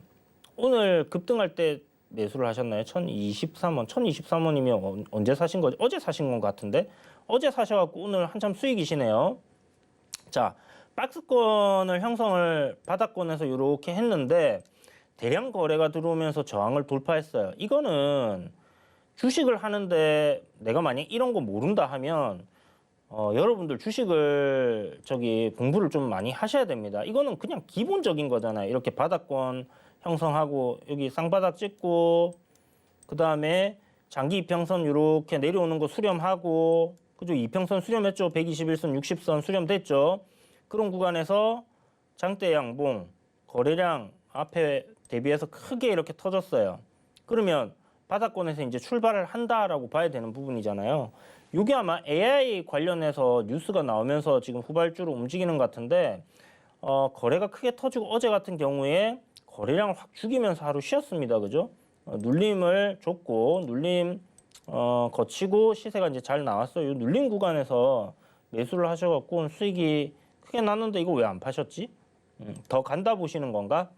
오늘 급등할 때 매수를 하셨나요? 1023원. 1023원이면 언제 사신 거죠? 어제 사신 건 같은데? 어제 사셔갖고 오늘 한참 수익이시네요. 자, 박스권을 형성을 바닥권에서 이렇게 했는데 대량 거래가 들어오면서 저항을 돌파했어요. 이거는 주식을 하는데 내가 만약 이런 거 모른다 하면 여러분들 주식을 공부를 좀 많이 하셔야 됩니다. 이거는 그냥 기본적인 거잖아요. 이렇게 바닥권 형성하고 여기 쌍바닥 찍고 그 다음에 장기 이평선 이렇게 내려오는 거 수렴하고 그죠? 이평선 수렴했죠. 121선, 60선 수렴됐죠. 그런 구간에서 장대 양봉 거래량 앞에 대비해서 크게 이렇게 터졌어요. 그러면 바닥권에서 이제 출발을 한다라고 봐야 되는 부분이잖아요. 이게 아마 AI 관련해서 뉴스가 나오면서 지금 후발주로 움직이는 것 같은데 거래가 크게 터지고 어제 같은 경우에 거래량을 확 죽이면서 하루 쉬었습니다. 그죠? 눌림을 줬고 눌림 거치고 시세가 이제 잘 나왔어요. 이 눌림 구간에서 매수를 하셔갖고 수익이 크게 났는데 이거 왜 안 파셨지? 더 간다 보시는 건가?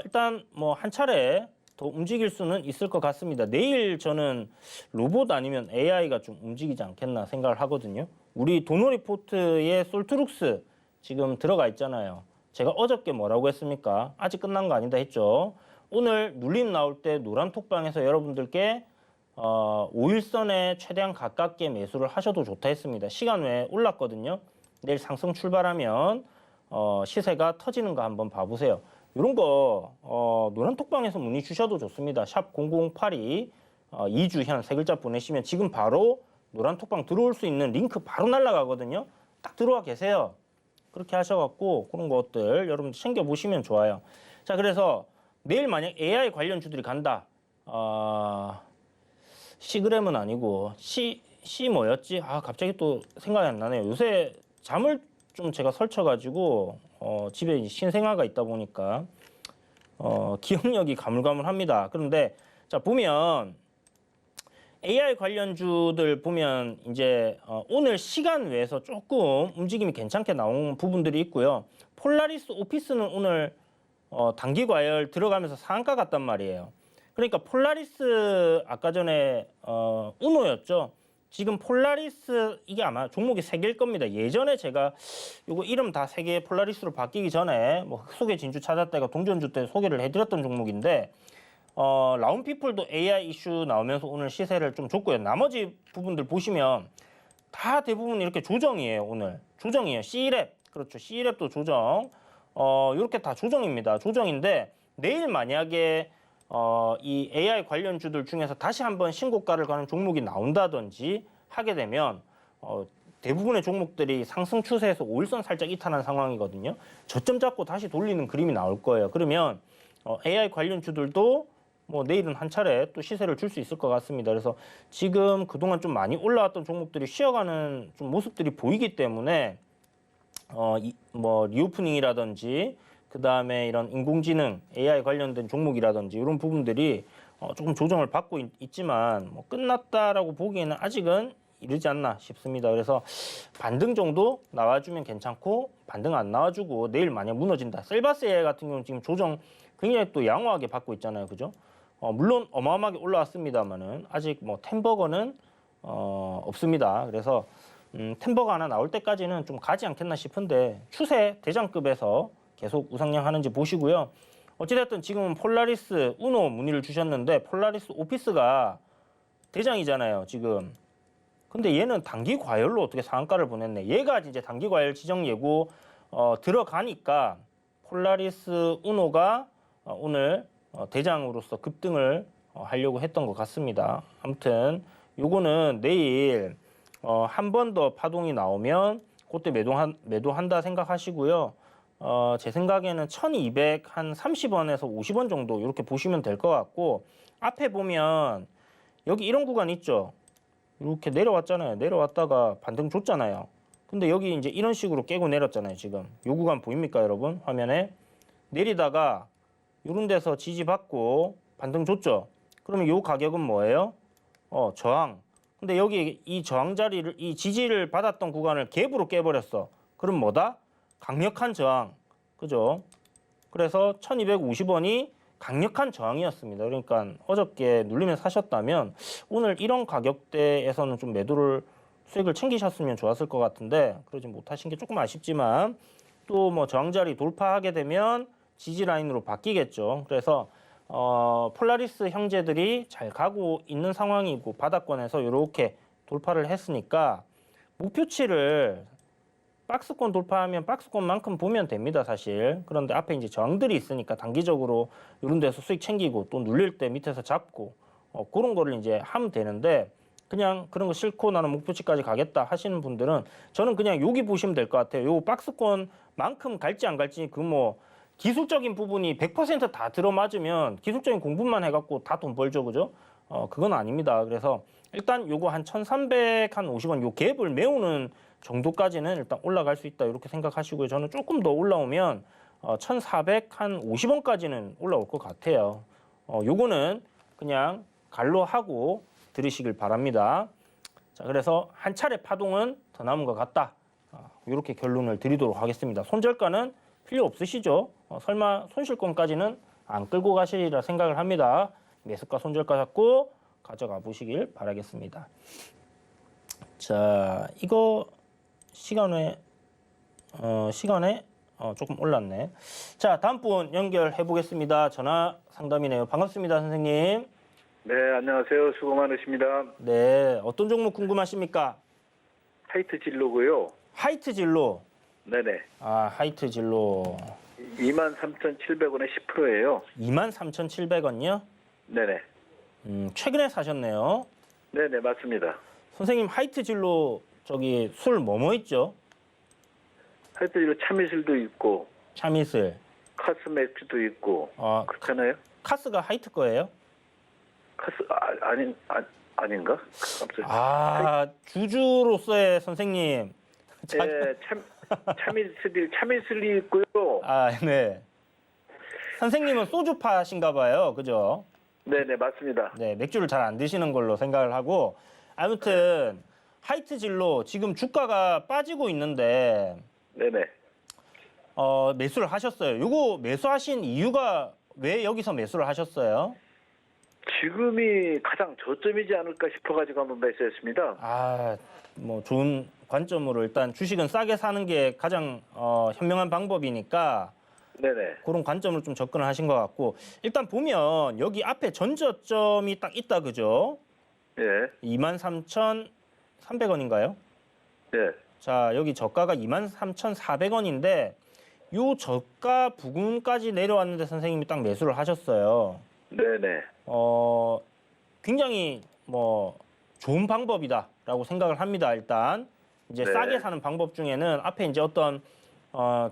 일단 뭐 한 차례 더 움직일 수는 있을 것 같습니다. 내일 저는 로봇 아니면 AI가 좀 움직이지 않겠나 생각을 하거든요. 우리 도노리포트에 솔트룩스 지금 들어가 있잖아요. 제가 어저께 뭐라고 했습니까? 아직 끝난 거 아니다 했죠. 오늘 눌림 나올 때 노란 톡방에서 여러분들께 5일선에 최대한 가깝게 매수를 하셔도 좋다 했습니다. 시간 외에 올랐거든요. 내일 상승 출발하면 시세가 터지는 거 한번 봐보세요. 이런 거 노란 톡방에서 문의 주셔도 좋습니다. 샵 0082 2주현 세 글자 보내시면 지금 바로 노란 톡방 들어올 수 있는 링크 바로 날아가거든요. 딱 들어와 계세요. 그렇게 하셔갖고 그런 것들 여러분들 챙겨보시면 좋아요. 자, 그래서 내일 만약 AI 관련주들이 간다. 시그램은 아니고 C 뭐였지? 갑자기 또 생각이 안 나네요. 요새 잠을 좀 제가 설쳐가지고 집에 신생아가 있다 보니까 기억력이 가물가물합니다. 그런데 자 보면 AI 관련주들 보면 이제 오늘 시간 외에서 조금 움직임이 괜찮게 나온 부분들이 있고요. 폴라리스 오피스는 오늘 단기 과열 들어가면서 상한가 갔단 말이에요. 그러니까 폴라리스 아까 전에 우노였죠. 지금 폴라리스 이게 아마 종목이 3개일 겁니다. 예전에 제가 요거 이름 다 3개 폴라리스로 바뀌기 전에 뭐 흑속의 진주 찾았다가 동전주 때 소개를 해드렸던 종목인데 라운피플도 AI 이슈 나오면서 오늘 시세를 좀 줬고요. 나머지 부분들 보시면 다 대부분 이렇게 조정이에요. 오늘 조정이에요. C랩 그렇죠. C랩도 조정 이렇게 다 조정입니다. 조정인데 내일 만약에 이 AI 관련주들 중에서 다시 한번 신고가를 가는 종목이 나온다든지 하게 되면 대부분의 종목들이 상승 추세에서 5일선 살짝 이탈한 상황이거든요. 저점 잡고 다시 돌리는 그림이 나올 거예요. 그러면 AI 관련주들도 뭐 내일은 한 차례 또 시세를 줄 수 있을 것 같습니다. 그래서 지금 그동안 좀 많이 올라왔던 종목들이 쉬어가는 좀 모습들이 보이기 때문에 뭐 리오프닝이라든지 그 다음에 이런 인공지능 AI 관련된 종목이라든지 이런 부분들이 조금 조정을 받고 있지만 뭐 끝났다라고 보기에는 아직은 이르지 않나 싶습니다. 그래서 반등 정도 나와주면 괜찮고 반등 안 나와주고 내일 만약 무너진다. 셀바스 AI 같은 경우는 지금 조정 굉장히 또 양호하게 받고 있잖아요. 그죠? 물론 어마어마하게 올라왔습니다만은 아직 뭐 템버거는 없습니다. 그래서 템버가 하나 나올 때까지는 좀 가지 않겠나 싶은데 추세 대장급에서 계속 우상향 하는지 보시고요. 어찌됐든 지금은 폴라리스 우노 문의를 주셨는데 폴라리스 오피스가 대장이잖아요, 지금. 근데 얘는 단기 과열로 어떻게 상한가를 보냈네. 얘가 이제 단기 과열 지정 예고 들어가니까 폴라리스 우노가 오늘 대장으로서 급등을 하려고 했던 것 같습니다. 아무튼 요거는 내일 한 번 더 파동이 나오면 그때 매도한다 생각하시고요. 제 생각에는 1230원에서 50원 정도 이렇게 보시면 될 것 같고 앞에 보면 여기 이런 구간 있죠. 이렇게 내려왔잖아요. 내려왔다가 반등 줬잖아요. 근데 여기 이제 이런 식으로 깨고 내렸잖아요. 지금 요 구간 보입니까, 여러분? 화면에 내리다가 이런 데서 지지받고 반등 줬죠. 그러면 요 가격은 뭐예요? 저항. 근데 여기 이 저항 자리를 이 지지를 받았던 구간을 갭으로 깨버렸어. 그럼 뭐다? 강력한 저항. 그죠? 그래서 1250원이 강력한 저항이었습니다. 그러니까 어저께 눌리면 사셨다면 오늘 이런 가격대에서는 좀 매도를 수익을 챙기셨으면 좋았을 것 같은데 그러지 못하신 게 조금 아쉽지만 또 뭐 저항 자리 돌파하게 되면 지지 라인으로 바뀌겠죠. 그래서 폴라리스 형제들이 잘 가고 있는 상황이고 바닥권에서 이렇게 돌파를 했으니까 목표치를 박스권 돌파하면 박스권만큼 보면 됩니다, 사실. 그런데 앞에 이제 저항들이 있으니까 단기적으로 이런 데서 수익 챙기고 또 눌릴 때 밑에서 잡고 그런 거를 이제 하면 되는데 그냥 그런 거 싫고 나는 목표치까지 가겠다 하시는 분들은 저는 그냥 여기 보시면 될 것 같아요. 요 박스권만큼 갈지 안 갈지 그 뭐 기술적인 부분이 100%다 들어맞으면 기술적인 공부만 해갖고 다 돈 벌죠, 그죠? 그건 아닙니다. 그래서 일단 요거 한 1350원 요 갭을 메우는 정도까지는 일단 올라갈 수 있다 이렇게 생각하시고요. 저는 조금 더 올라오면 1450원까지는 올라올 것 같아요. 요거는 그냥 갈로 하고 들으시길 바랍니다. 자, 그래서 한 차례 파동은 더 남은 것 같다. 이렇게 결론을 드리도록 하겠습니다. 손절가는 필요 없으시죠? 설마 손실권까지는 안 끌고 가시리라 생각을 합니다. 매수가 손절가 잡고 가져가 보시길 바라겠습니다. 자, 이거 시간에 조금 올랐네. 자, 다음 분 연결해 보겠습니다. 전화 상담이네요. 반갑습니다, 선생님. 네, 안녕하세요. 수고 많으십니다. 네, 어떤 종목 궁금하십니까? 하이트 진로고요. 하이트 진로. 네네. 하이트 진로. 23,700원에 10%예요. 23,700원이요? 네네. 최근에 사셨네요. 네네, 맞습니다. 선생님, 하이트 진로 저기 술 뭐뭐 있죠? 하이트 진로 참이슬도 있고, 참이슬. 카스맥주도 있고, 그렇잖아요? 카스가 하이트 거예요? 카스, 아닌가? 갑자기. 주주로서의 선생님. 네, 참이슬이 있고요. 네. 선생님은 소주파신가 봐요. 그죠? 네네, 맞습니다. 네, 맥주를 잘 안 드시는 걸로 생각을 하고 아무튼 하이트 진로 지금 주가가 빠지고 있는데 네네. 매수를 하셨어요. 요거 매수하신 이유가 왜 여기서 매수를 하셨어요? 지금이 가장 저점이지 않을까 싶어가지고 한번 매수했습니다. 뭐 좋은 관점으로 일단 주식은 싸게 사는 게 가장 현명한 방법이니까 네네. 그런 관점으로 좀 접근을 하신 것 같고 일단 보면 여기 앞에 전저점이 딱 있다, 그죠? 예. 23,300원인가요? 예. 자, 여기 저가가 23,400원인데 요 저가 부근까지 내려왔는데 선생님이 딱 매수를 하셨어요. 네네. 굉장히 뭐 좋은 방법이다라고 생각을 합니다. 일단 이제 네. 싸게 사는 방법 중에는 앞에 이제 어떤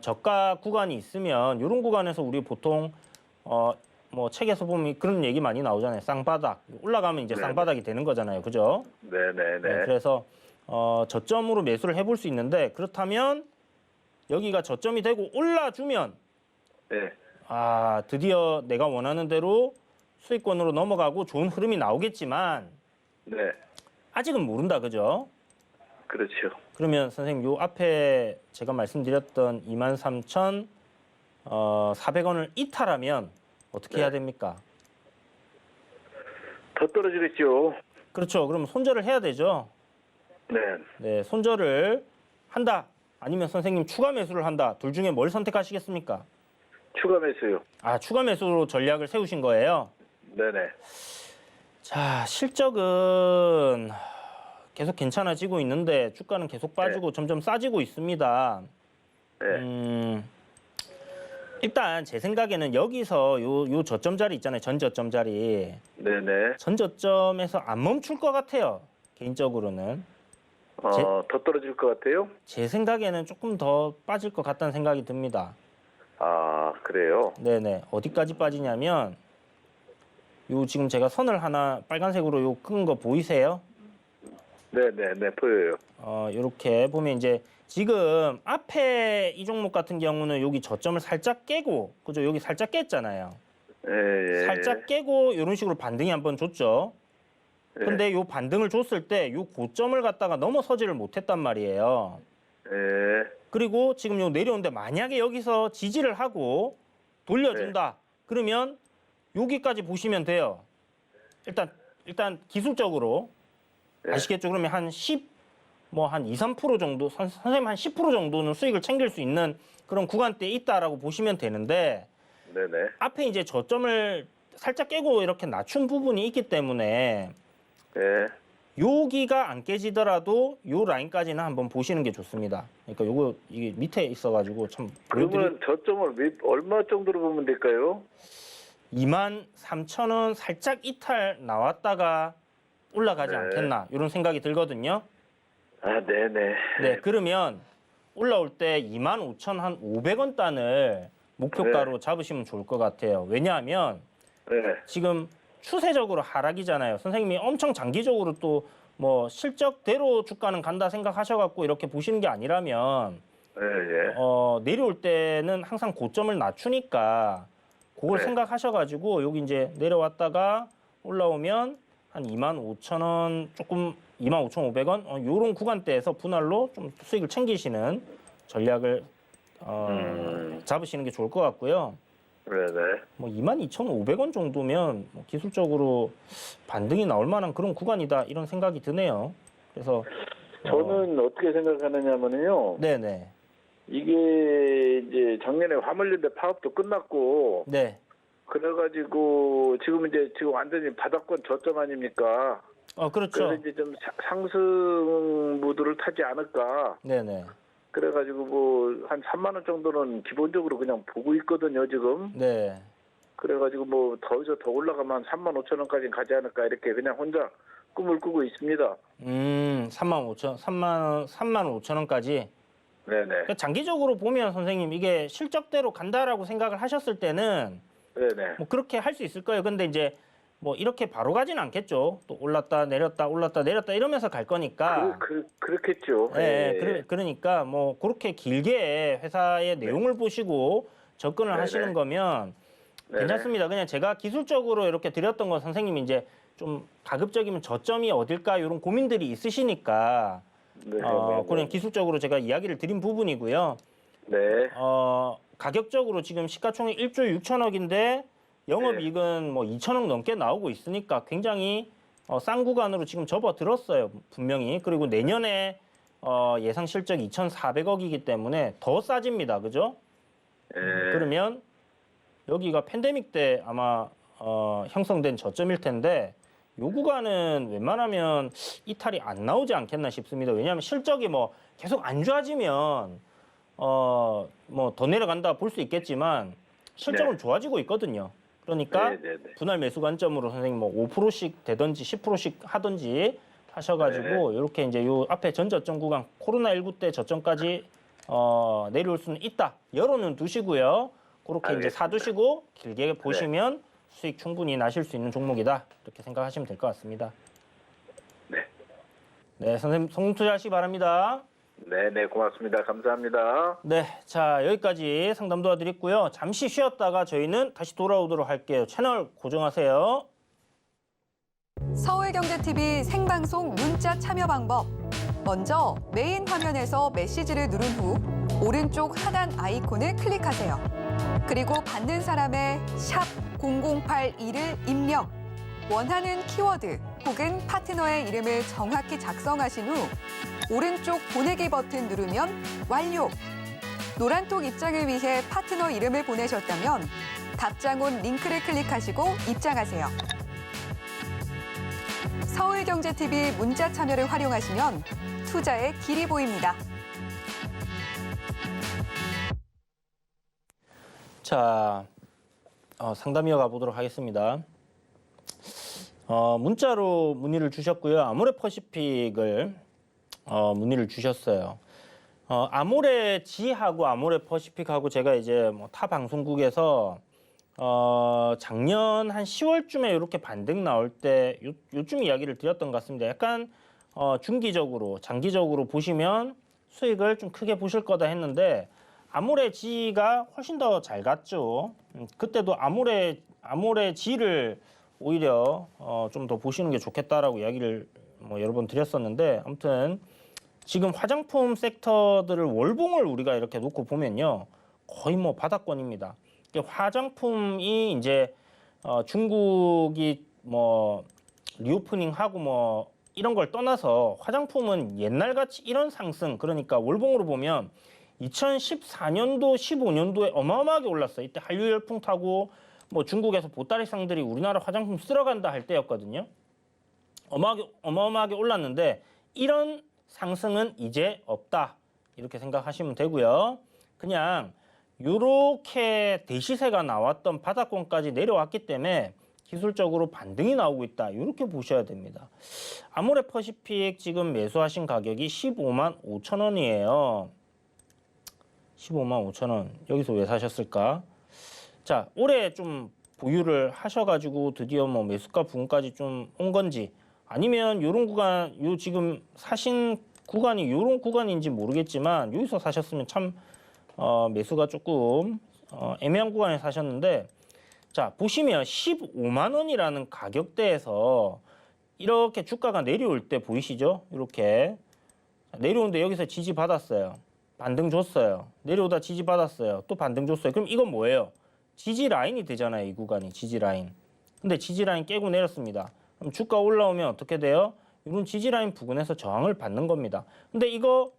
저가 구간이 있으면 이런 구간에서 우리 보통 뭐 책에서 보면 그런 얘기 많이 나오잖아요. 쌍바닥 올라가면 이제 네. 쌍바닥이 되는 거잖아요. 그죠? 네네네. 네, 그래서 저점으로 매수를 해볼 수 있는데 그렇다면 여기가 저점이 되고 올라주면 네. 드디어 내가 원하는 대로 수익권으로 넘어가고 좋은 흐름이 나오겠지만 네. 아직은 모른다, 그죠? 그렇죠. 그러면 선생님 요 앞에 제가 말씀드렸던 23,400원을 이탈하면 어떻게 네. 해야 됩니까? 더 떨어지겠죠. 그렇죠. 그럼 손절을 해야 되죠. 네. 네, 손절을 한다. 아니면 선생님 추가 매수를 한다. 둘 중에 뭘 선택하시겠습니까? 추가 매수요. 아, 추가 매수로 전략을 세우신 거예요? 네네. 자, 실적은 계속 괜찮아지고 있는데 주가는 계속 빠지고 점점 싸지고 있습니다. 네. 일단 제 생각에는 여기서 요 저점 자리 있잖아요. 전 저점 자리. 네네. 전 저점에서 안 멈출 것 같아요. 개인적으로는. 더 떨어질 것 같아요? 제 생각에는 조금 더 빠질 것 같다는 생각이 듭니다. 아, 그래요? 네네. 어디까지 빠지냐면 요 지금 제가 선을 하나 빨간색으로 요 끈 거 보이세요? 네네네, 보여요. 요렇게 보면 이제 지금 앞에 이 종목 같은 경우는 여기 저점을 살짝 깨고, 그죠? 여기 살짝 깼잖아요. 예. 살짝 깨고 이런 식으로 반등이 한번 줬죠. 예. 근데 요 반등을 줬을 때 요 고점을 갖다가 넘어서지를 못했단 말이에요. 예. 그리고 지금 요 내려오는데 만약에 여기서 지지를 하고 돌려준다. 그러면 여기까지 보시면 돼요. 일단 기술적으로 네. 아시겠죠? 그러면 한 10, 뭐 한 2, 3% 정도, 선생님 한 10% 정도는 수익을 챙길 수 있는 그런 구간대에 있다라고 보시면 되는데 네네. 앞에 이제 저점을 살짝 깨고 이렇게 낮춘 부분이 있기 때문에 예. 여기가 안 깨지더라도 요 라인까지는 한번 보시는 게 좋습니다. 그러니까 요거 이게 밑에 있어가지고 참 그러면 저점을 얼마 정도로 보면 될까요? 23,000원 살짝 이탈 나왔다가 올라가지 네. 않겠나 이런 생각이 들거든요. 아, 네네. 네, 그러면 올라올 때 25,500원 단을 목표가로 잡으시면 좋을 것 같아요. 왜냐하면 네. 지금 추세적으로 하락이잖아요. 선생님이 엄청 장기적으로 또 뭐 실적대로 주가는 간다 생각하셔갖고 이렇게 보시는 게 아니라면 예, 예. 내려올 때는 항상 고점을 낮추니까 그걸 네. 생각하셔가지고 여기 이제 내려왔다가 올라오면 한 25,000원 조금 25,500원 요런 구간대에서 분할로 좀 수익을 챙기시는 전략을 잡으시는 게 좋을 것 같고요. 네네. 뭐 22,500원 정도면 뭐 기술적으로 반등이 나올 만한 그런 구간이다 이런 생각이 드네요. 그래서 저는 어떻게 생각하느냐면요. 네네. 이게 이제 작년에 화물연대 파업도 끝났고, 네. 그래가지고 지금 완전히 바닥권 저점 아닙니까? 그렇죠. 그래서 이제 좀 상승 무드를 타지 않을까. 네네. 그래가지고 뭐 한 3만 원 정도는 기본적으로 그냥 보고 있거든요 지금. 네. 그래가지고 뭐 더 올라가면 3만 5천 원까지 가지 않을까 이렇게 그냥 혼자 꿈을 꾸고 있습니다. 3만 5천 원까지. 네네. 그러니까 장기적으로 보면 선생님 이게 실적대로 간다라고 생각을 하셨을 때는 네네. 뭐 그렇게 할 수 있을 거예요. 근데 이제 뭐 이렇게 바로 가진 않겠죠. 또 올랐다 내렸다 올랐다 내렸다 이러면서 갈 거니까. 그렇겠죠. 네, 예. 그러니까 뭐 그렇게 길게 회사의 내용을 보시고 접근을 네네. 하시는 거면 네네. 괜찮습니다. 그냥 제가 기술적으로 이렇게 드렸던 건 선생님이 이제 좀 가급적이면 저점이 어딜까 이런 고민들이 있으시니까 그냥 기술적으로 제가 이야기를 드린 부분이고요. 네. 가격적으로 지금 시가총액 1조 6천억인데 영업이익은 뭐 2천억 넘게 나오고 있으니까 굉장히 싼 구간으로 지금 접어들었어요. 분명히. 그리고 내년에 예상 실적 2,400억이기 때문에 더 싸집니다. 그죠? 그러면 여기가 팬데믹 때 아마 형성된 저점일 텐데 요 구간은 웬만하면 이탈이 안 나오지 않겠나 싶습니다. 왜냐하면 실적이 뭐 계속 안 좋아지면 뭐 더 내려간다 볼 수 있겠지만 실적은 네. 좋아지고 있거든요. 그러니까 네네네. 분할 매수 관점으로 선생님 뭐 5%씩 되든지 10%씩 하든지 하셔가지고 이렇게 이제 요 앞에 전 저점 구간 코로나19 때 저점까지 내려올 수는 있다. 열어는 두시고요. 그렇게 이제 알겠습니다. 사두시고 길게 보시면 수익 충분히 나실 수 있는 종목이다. 이렇게 생각하시면 될 것 같습니다. 네. 네, 선생님 성공 투자하시기 바랍니다. 네네, 고맙습니다. 감사합니다. 네, 자 여기까지 상담 도와드렸고요. 잠시 쉬었다가 저희는 다시 돌아오도록 할게요. 채널 고정하세요. 서울경제TV 생방송 문자 참여 방법. 먼저 메인 화면에서 메시지를 누른 후 오른쪽 하단 아이콘을 클릭하세요. 그리고 받는 사람의 샵 0082를 입력. 원하는 키워드 혹은 파트너의 이름을 정확히 작성하신 후 오른쪽 보내기 버튼 누르면 완료. 노란톡 입장을 위해 파트너 이름을 보내셨다면 답장 온 링크를 클릭하시고 입장하세요. 서울경제TV 문자 참여를 활용하시면 투자의 길이 보입니다. 자, 상담 이어가 보도록 하겠습니다. 문자로 문의를 주셨고요. 아모레퍼시픽을 문의를 주셨어요. 아모레지하고 아모레퍼시픽하고 제가 이제 뭐 타 방송국에서 작년 한 10월쯤에 이렇게 반등 나올 때 요쯤 이야기를 드렸던 것 같습니다. 약간 중기적으로, 장기적으로 보시면 수익을 좀 크게 보실 거다 했는데 아모레지가 훨씬 더 잘 갔죠. 그때도 아모레지를 오히려 좀 더 보시는 게 좋겠다라고 이야기를 뭐 여러 번 드렸었는데 아무튼 지금 화장품 섹터들을 월봉을 우리가 이렇게 놓고 보면요 거의 뭐 바닥권입니다. 화장품이 이제 중국이 뭐 리오프닝하고 뭐 이런 걸 떠나서 화장품은 옛날같이 이런 상승 그러니까 월봉으로 보면 2014년도 15년도에 어마어마하게 올랐어요. 이때 한류 열풍 타고 뭐 중국에서 보따리상들이 우리나라 화장품 쓸어간다 할 때였거든요. 어마어마하게 올랐는데 이런 상승은 이제 없다 이렇게 생각하시면 되고요. 그냥 이렇게 대시세가 나왔던 바닥권까지 내려왔기 때문에 기술적으로 반등이 나오고 있다 이렇게 보셔야 됩니다. 아모레퍼시픽 지금 매수하신 가격이 15만 5천 원이에요. 15만 5천 원 여기서 왜 사셨을까? 자, 올해 좀 보유를 하셔가지고 드디어 뭐 매수가 부분까지 좀 온 건지 아니면 요런 구간, 요 지금 사신 구간이 요런 구간인지 모르겠지만 여기서 사셨으면 참 매수가 조금 애매한 구간에 사셨는데 자, 보시면 15만 원이라는 가격대에서 이렇게 주가가 내려올 때 보이시죠? 이렇게 내려오는데 여기서 지지 받았어요. 반등 줬어요. 내려오다 지지 받았어요. 또 반등 줬어요. 그럼 이건 뭐예요? 지지 라인이 되잖아요. 이 구간이 지지 라인. 근데 지지 라인 깨고 내렸습니다. 그럼 주가 올라오면 어떻게 돼요? 이런 지지 라인 부근에서 저항을 받는 겁니다. 근데 이거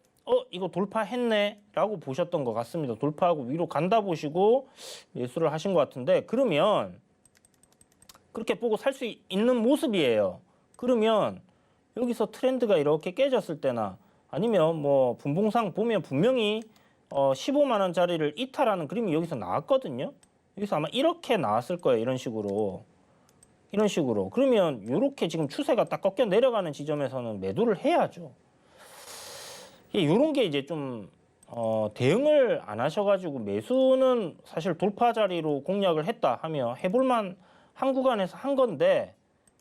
돌파했네 라고 보셨던 것 같습니다. 돌파하고 위로 간다 보시고 매수를 하신 것 같은데 그러면 그렇게 보고 살 수 있는 모습이에요. 그러면 여기서 트렌드가 이렇게 깨졌을 때나 아니면 뭐 분봉상 보면 분명히 15만 원짜리를 이탈하는 그림이 여기서 나왔거든요. 여기서 아마 이렇게 나왔을 거예요. 이런 식으로. 그러면 이렇게 지금 추세가 딱 꺾여 내려가는 지점에서는 매도를 해야죠. 이런 게 이제 좀 대응을 안 하셔가지고 매수는 사실 돌파 자리로 공략을 했다 하면 해볼만 한 구간에서 한 건데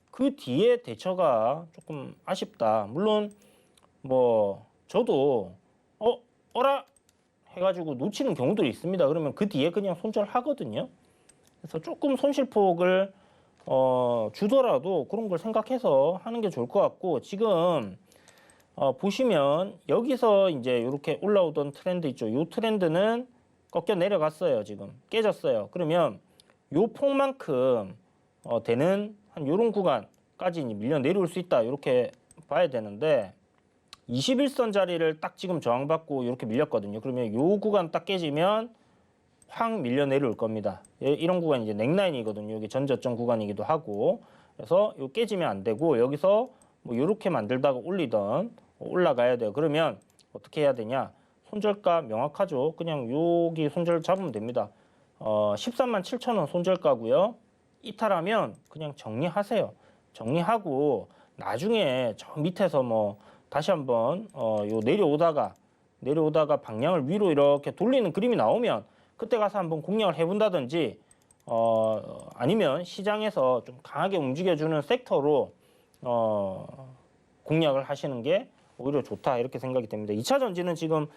그 뒤에 대처가 조금 아쉽다. 물론 뭐 저도 어라 해가지고 놓치는 경우들이 있습니다. 그러면 그 뒤에 그냥 손절하거든요. 그래서 조금 손실폭을 주더라도 그런 걸 생각해서 하는 게 좋을 것 같고 지금 보시면 여기서 이제 이렇게 올라오던 트렌드 있죠. 이 트렌드는 꺾여 내려갔어요. 지금 깨졌어요. 그러면 요 폭만큼 되는 한 요런 구간까지 밀려 내려올 수 있다. 이렇게 봐야 되는데 21선 자리를 딱 지금 저항받고 이렇게 밀렸거든요. 그러면 요 구간 딱 깨지면 확 밀려 내려올 겁니다. 이런 구간이 이제 넥라인이거든요. 여기 전저점 구간이기도 하고. 그래서 요 깨지면 안 되고 여기서 뭐 이렇게 만들다가 올리던 올라가야 돼요. 그러면 어떻게 해야 되냐? 손절가 명확하죠. 그냥 여기 손절 잡으면 됩니다. 13만 7천 원 손절가고요. 이탈하면 그냥 정리하세요. 정리하고 나중에 저 밑에서 뭐 다시 한번 요 내려오다가 방향을 위로 이렇게 돌리는 그림이 나오면 그때 가서 한번 공략을 해본다든지 아니면 시장에서 좀 강하게 움직여주는 섹터로 공략을 하시는 게 오히려 좋다 이렇게 생각이 됩니다. 2차 전지는 지금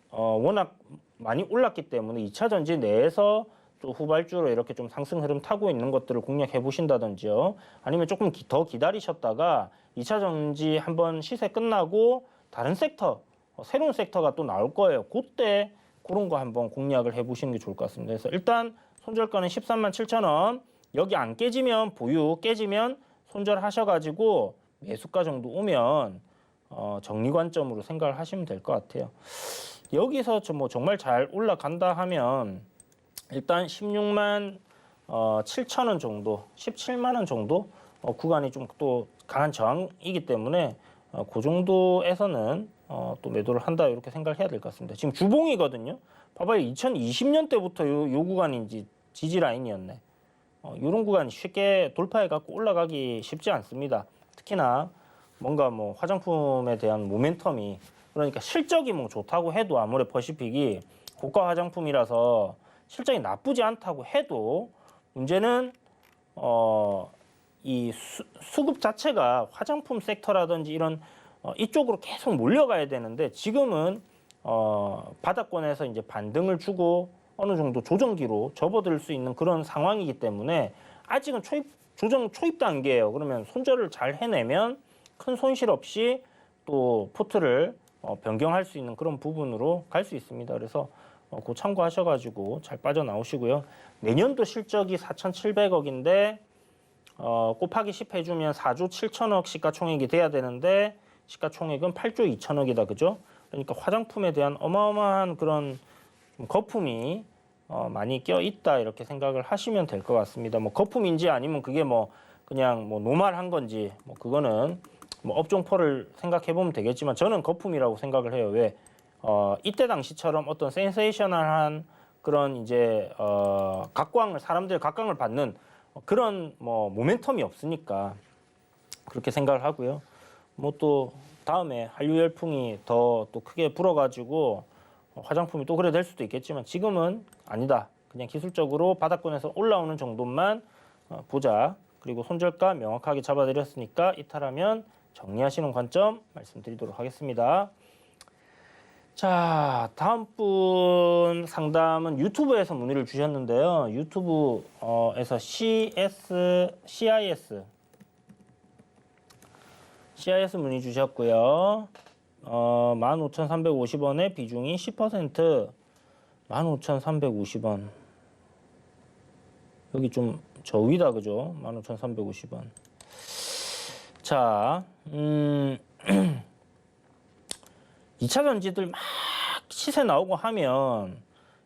워낙 많이 올랐기 때문에 2차 전지 내에서 또 후발주로 이렇게 좀 상승 흐름 타고 있는 것들을 공략해 보신다든지요. 아니면 조금 더 기다리셨다가 2차 전지 한번 시세 끝나고 다른 sek터, 새로운 섹터가 또 나올 거예요. 그때 그런 거 한번 공략을 해 보시는 게 좋을 것 같습니다. 그래서 일단 손절가는 13만 7천 원. 여기 안 깨지면 보유, 깨지면 손절하셔가지고 매수가 정도 오면 정리 관점으로 생각을 하시면 될 것 같아요. 여기서 뭐 정말 잘 올라간다 하면 일단 16만 7천 원 정도, 17만 원 정도 구간이 좀 또 강한 저항이기 때문에 그 정도에서는 또 매도를 한다 이렇게 생각을 해야 될 것 같습니다. 지금 주봉이거든요. 봐봐요. 2020년 때부터 요 구간이 이제 지지 라인이었네. 이런 구간이 쉽게 돌파해 갖고 올라가기 쉽지 않습니다. 특히나 뭔가 뭐 화장품에 대한 모멘텀이 그러니까 실적이 뭐 좋다고 해도 아모레 퍼시픽이 고가 화장품이라서 실적이 나쁘지 않다고 해도 문제는 이 수급 자체가 화장품 섹터라든지 이런 이쪽으로 계속 몰려가야 되는데 지금은 바닥권에서 이제 반등을 주고 어느 정도 조정기로 접어들 수 있는 그런 상황이기 때문에 아직은 조정 초입 단계예요. 그러면 손절을 잘 해내면 큰 손실 없이 또 포트를 변경할 수 있는 그런 부분으로 갈 수 있습니다. 그래서 그거 참고하셔가지고 잘 빠져나오시고요. 내년도 실적이 4,700억인데 곱하기 10 해주면 4조 7천억 시가총액이 돼야 되는데 시가총액은 8조 2천억이다. 그죠? 그러니까 화장품에 대한 어마어마한 그런 거품이 많이 껴있다 이렇게 생각을 하시면 될 것 같습니다. 뭐 거품인지 아니면 그게 뭐 그냥 뭐 노말한 건지 뭐 그거는 뭐 업종포를 생각해 보면 되겠지만 저는 거품이라고 생각을 해요. 왜? 이때 당시처럼 어떤 센세이셔널한 그런 이제 사람들 각광을 받는 그런 뭐 모멘텀이 없으니까 그렇게 생각을 하고요. 뭐 또 다음에 한류 열풍이 더 또 크게 불어가지고 화장품이 또 그래 될 수도 있겠지만 지금은 아니다. 그냥 기술적으로 바닥권에서 올라오는 정도만 보자. 그리고 손절가 명확하게 잡아드렸으니까 이탈하면 정리하시는 관점 말씀드리도록 하겠습니다. 자, 다음 분 상담은 유튜브에서 문의를 주셨는데요. 유튜브에서 CIS 문의 주셨고요. 15,350원에 비중이 10%, 15,350원. 여기 좀 저 위다, 그죠? 15,350원. 자, 2차 전지들 막 시세 나오고 하면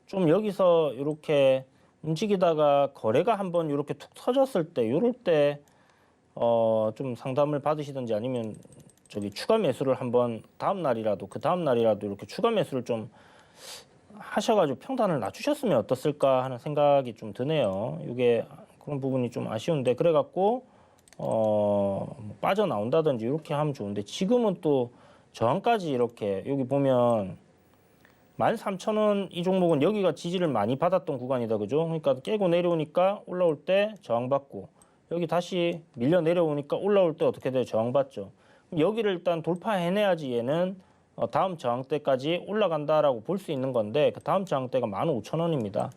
좀 여기서 이렇게 움직이다가 거래가 한번 이렇게 툭 터졌을 때, 이럴 때 좀 상담을 받으시든지 아니면 저기 추가 매수를 한번 다음 날이라도 이렇게 추가 매수를 좀 하셔가지고 평단을 낮추셨으면 어떻을까 하는 생각이 좀 드네요. 이게 그런 부분이 좀 아쉬운데 그래갖고 빠져나온다든지 이렇게 하면 좋은데 지금은 또 저항까지 이렇게 여기 보면 13,000원 이 종목은 여기가 지지를 많이 받았던 구간이다, 그죠? 그러니까 깨고 내려오니까 올라올 때 저항받고 여기 다시 밀려 내려오니까 올라올 때 어떻게 돼요? 저항받죠. 여기를 일단 돌파해내야지 얘는 다음 저항대까지 올라간다라고 볼 수 있는 건데 그 다음 저항대가 15,000원입니다.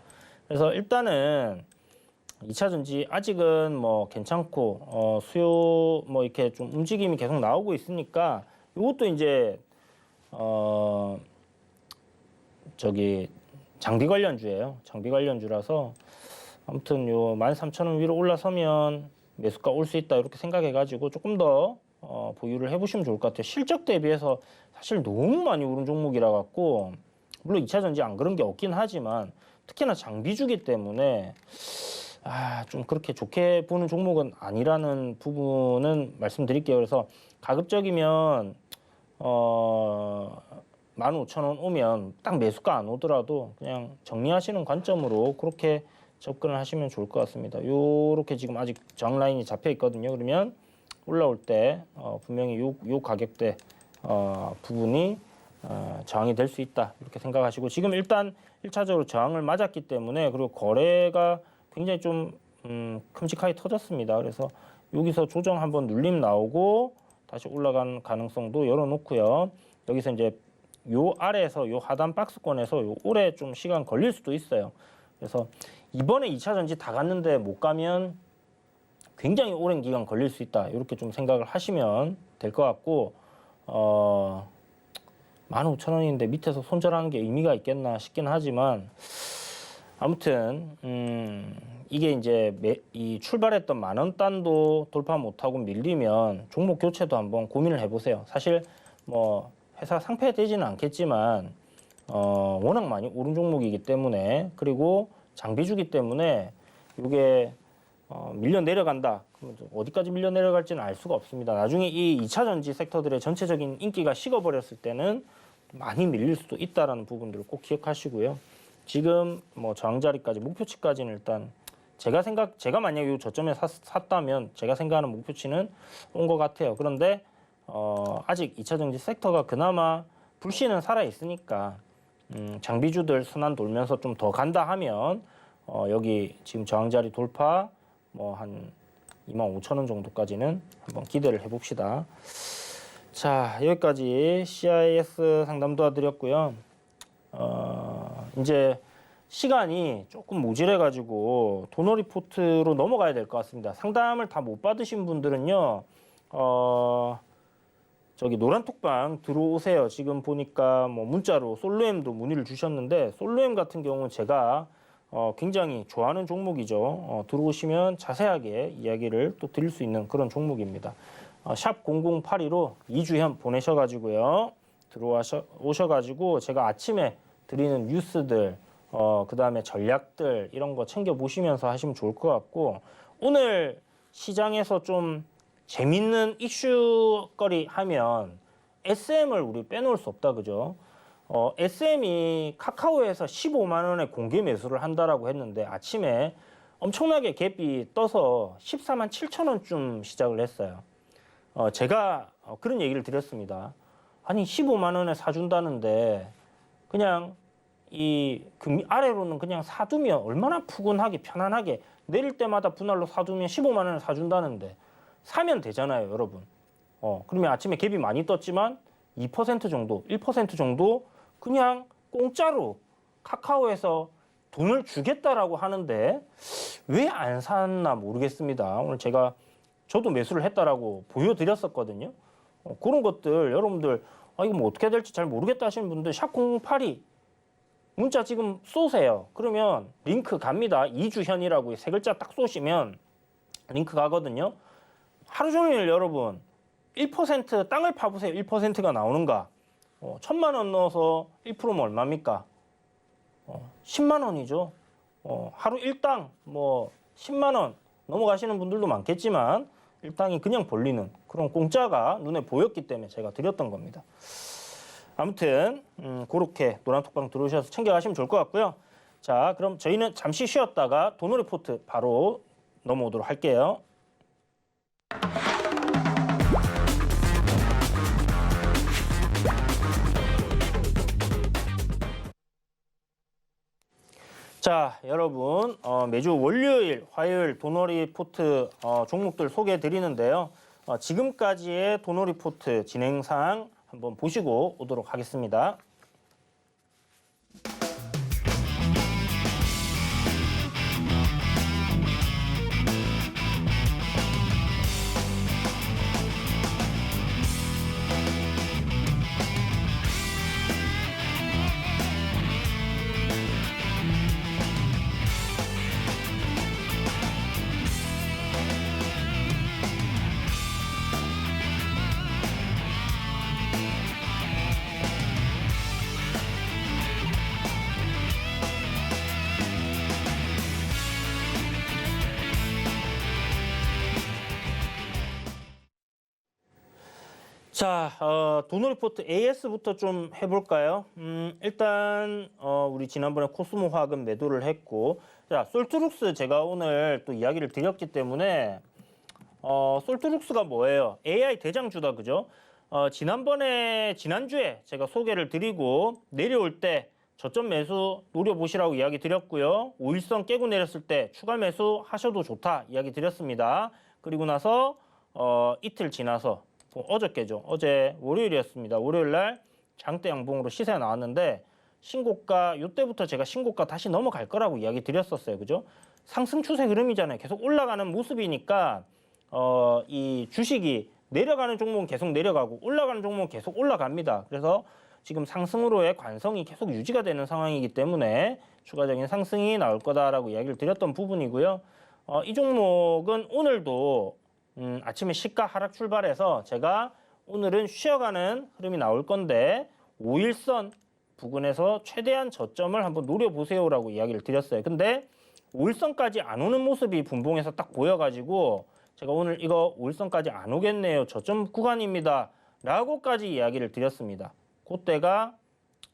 그래서 일단은 2차 전지 아직은 뭐 괜찮고 수요 뭐 이렇게 좀 움직임이 계속 나오고 있으니까 이것도 이제 저기 장비 관련주예요. 장비 관련주라서 아무튼 요 13,000원 위로 올라서면 매수가 올 수 있다 이렇게 생각해가지고 조금 더 보유를 해보시면 좋을 것 같아요. 실적 대비해서 사실 너무 많이 오른 종목이라 갖고 물론 2차 전지 안 그런 게 없긴 하지만 특히나 장비주기 때문에 좀 그렇게 좋게 보는 종목은 아니라는 부분은 말씀드릴게요. 그래서 가급적이면 15,000원 오면 딱 매수가 안 오더라도 그냥 정리하시는 관점으로 그렇게 접근을 하시면 좋을 것 같습니다. 요렇게 지금 아직 저항 라인이 잡혀 있거든요. 그러면 올라올 때 분명히 요 가격대 부분이 저항이 될 수 있다 이렇게 생각하시고 지금 일단 1차적으로 저항을 맞았기 때문에 그리고 거래가 굉장히 좀 큼직하게 터졌습니다. 그래서 여기서 조정 한번 눌림 나오고 다시 올라가는 가능성도 열어놓고요. 여기서 이제 요 아래에서 요 하단 박스권에서 요 오래 좀 시간 걸릴 수도 있어요. 그래서 이번에 2차 전지 다 갔는데 못 가면 굉장히 오랜 기간 걸릴 수 있다. 이렇게 좀 생각을 하시면 될 것 같고 15,000원인데 밑에서 손절하는 게 의미가 있겠나 싶긴 하지만 아무튼 이게 이제 이 출발했던 10,000원 단도 돌파 못하고 밀리면 종목 교체도 한번 고민을 해보세요. 사실 뭐 회사 상폐되지는 않겠지만 워낙 많이 오른 종목이기 때문에, 그리고 장비주기 때문에 이게 밀려 내려간다. 그러면 어디까지 밀려 내려갈지는 알 수가 없습니다. 나중에 이 2차 전지 섹터들의 전체적인 인기가 식어버렸을 때는 많이 밀릴 수도 있다라는 부분들을 꼭 기억하시고요. 지금 뭐 저항자리까지, 목표치까지는 일단 제가 만약 이 저점에 샀다면 제가 생각하는 목표치는 온 것 같아요. 그런데 아직 2차 전지 sek터가 그나마 불씨는 살아 있으니까 장비주들 순환 돌면서 좀 더 간다 하면 여기 지금 저항자리 돌파 뭐 한 25,000원 정도까지는 한번 기대를 해봅시다. 자, 여기까지 CIS 상담 도와드렸고요. 이제 시간이 조금 모질해가지고 도너 리포트로 넘어가야 될 것 같습니다. 상담을 다 못 받으신 분들은요, 저기 노란톡방 들어오세요. 지금 보니까 뭐 문자로 솔로엠도 문의를 주셨는데, 솔로엠 같은 경우는 제가 굉장히 좋아하는 종목이죠. 들어오시면 자세하게 이야기를 또 드릴 수 있는 그런 종목입니다. 샵 0082로 이주현 보내셔가지고요. 오셔가지고 제가 아침에 드리는 뉴스들, 그 다음에 전략들 이런 거 챙겨보시면서 하시면 좋을 것 같고, 오늘 시장에서 좀 재밌는 이슈거리 하면 SM을 우리 빼놓을 수 없다, 그죠? SM이 카카오에서 15만 원에 공개 매수를 한다라고 했는데 아침에 엄청나게 갭이 떠서 14만 7천 원쯤 시작을 했어요. 제가 그런 얘기를 드렸습니다. 아니 15만 원에 사준다는데 그냥 이 아래로는 그냥 사두면 얼마나 푸근하게 편안하게 내릴 때마다 분할로 사두면 15만 원에 사준다는데 사면 되잖아요, 여러분. 그러면 아침에 갭이 많이 떴지만 2% 정도, 1% 정도 그냥 공짜로 카카오에서 돈을 주겠다라고 하는데 왜 안 샀나 모르겠습니다. 오늘 저도 매수를 했다라고 보여드렸었거든요. 그런 것들 여러분들 이거 뭐 어떻게 해야 될지 잘 모르겠다 하시는 분들 샵 082 문자 지금 쏘세요. 그러면 링크 갑니다. 이주현이라고 세 글자 딱 쏘시면 링크 가거든요. 하루 종일 여러분 1% 땅을 파보세요. 1%가 나오는가? 1,000만 원 넣어서 1%면 얼마입니까? 10만 원이죠. 하루 1땅 뭐 10만 원 넘어가시는 분들도 많겠지만 1땅이 그냥 벌리는 그런 공짜가 눈에 보였기 때문에 제가 드렸던 겁니다. 아무튼 그렇게 노란톡방 들어오셔서 챙겨가시면 좋을 것 같고요. 자, 그럼 저희는 잠시 쉬었다가 도너 리포트 바로 넘어오도록 할게요. 자, 여러분 매주 월요일, 화요일 도너 리포트 종목들 소개해 드리는데요. 지금까지의 도너 리포트 진행상 한번 보시고 오도록 하겠습니다. 자, 도너 리포트 AS부터 좀 해볼까요? 일단 우리 지난번에 코스모 화학은 매도를 했고, 자, 솔트룩스 제가 오늘 또 이야기를 드렸기 때문에 솔트룩스가 뭐예요? AI 대장주다, 그죠? 지난주에 제가 소개를 드리고 내려올 때 저점 매수 노려보시라고 이야기 드렸고요. 5일선 깨고 내렸을 때 추가 매수 하셔도 좋다 이야기 드렸습니다. 그리고 나서 이틀 지나서 어저께죠. 어제 월요일이었습니다. 월요일 날 장대 양봉으로 시세가 나왔는데 신고가 이때부터 제가 신고가 다시 넘어갈 거라고 이야기 드렸었어요. 그죠? 상승 추세 흐름이잖아요. 계속 올라가는 모습이니까 이 주식이 내려가는 종목은 계속 내려가고 올라가는 종목은 계속 올라갑니다. 그래서 지금 상승으로의 관성이 계속 유지가 되는 상황이기 때문에 추가적인 상승이 나올 거다라고 이야기를 드렸던 부분이고요. 이 종목은 오늘도 아침에 시가 하락 출발해서 제가 오늘은 쉬어가는 흐름이 나올 건데 5일선 부근에서 최대한 저점을 한번 노려보세요라고 이야기를 드렸어요. 근데 5일선까지 안 오는 모습이 분봉에서 딱 보여가지고 제가 오늘 이거 5일선까지 안 오겠네요. 저점 구간입니다. 라고까지 이야기를 드렸습니다. 그때가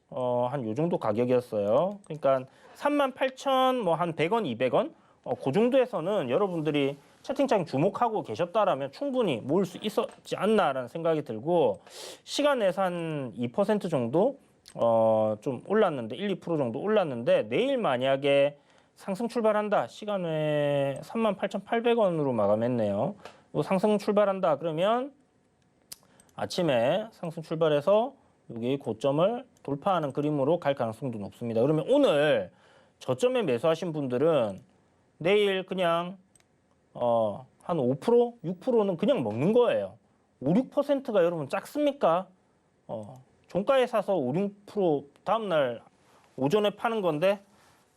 한 요 정도 가격이었어요. 그러니까 38,000 뭐 한 100원, 200원 그 정도에서는 여러분들이 채팅창 주목하고 계셨다라면 충분히 모을 수 있었지 않나라는 생각이 들고 시간 내에서 한 2% 정도 좀 올랐는데 1, 2% 정도 올랐는데 내일 만약에 상승 출발한다. 시간에 38,800원으로 마감했네요. 상승 출발한다. 그러면 아침에 상승 출발해서 여기 고점을 돌파하는 그림으로 갈 가능성도 높습니다. 그러면 오늘 저점에 매수하신 분들은 내일 그냥 한 5%, 6%는 그냥 먹는 거예요. 5, 6%가 여러분 작습니까? 종가에 사서 5, 6% 다음날 오전에 파는 건데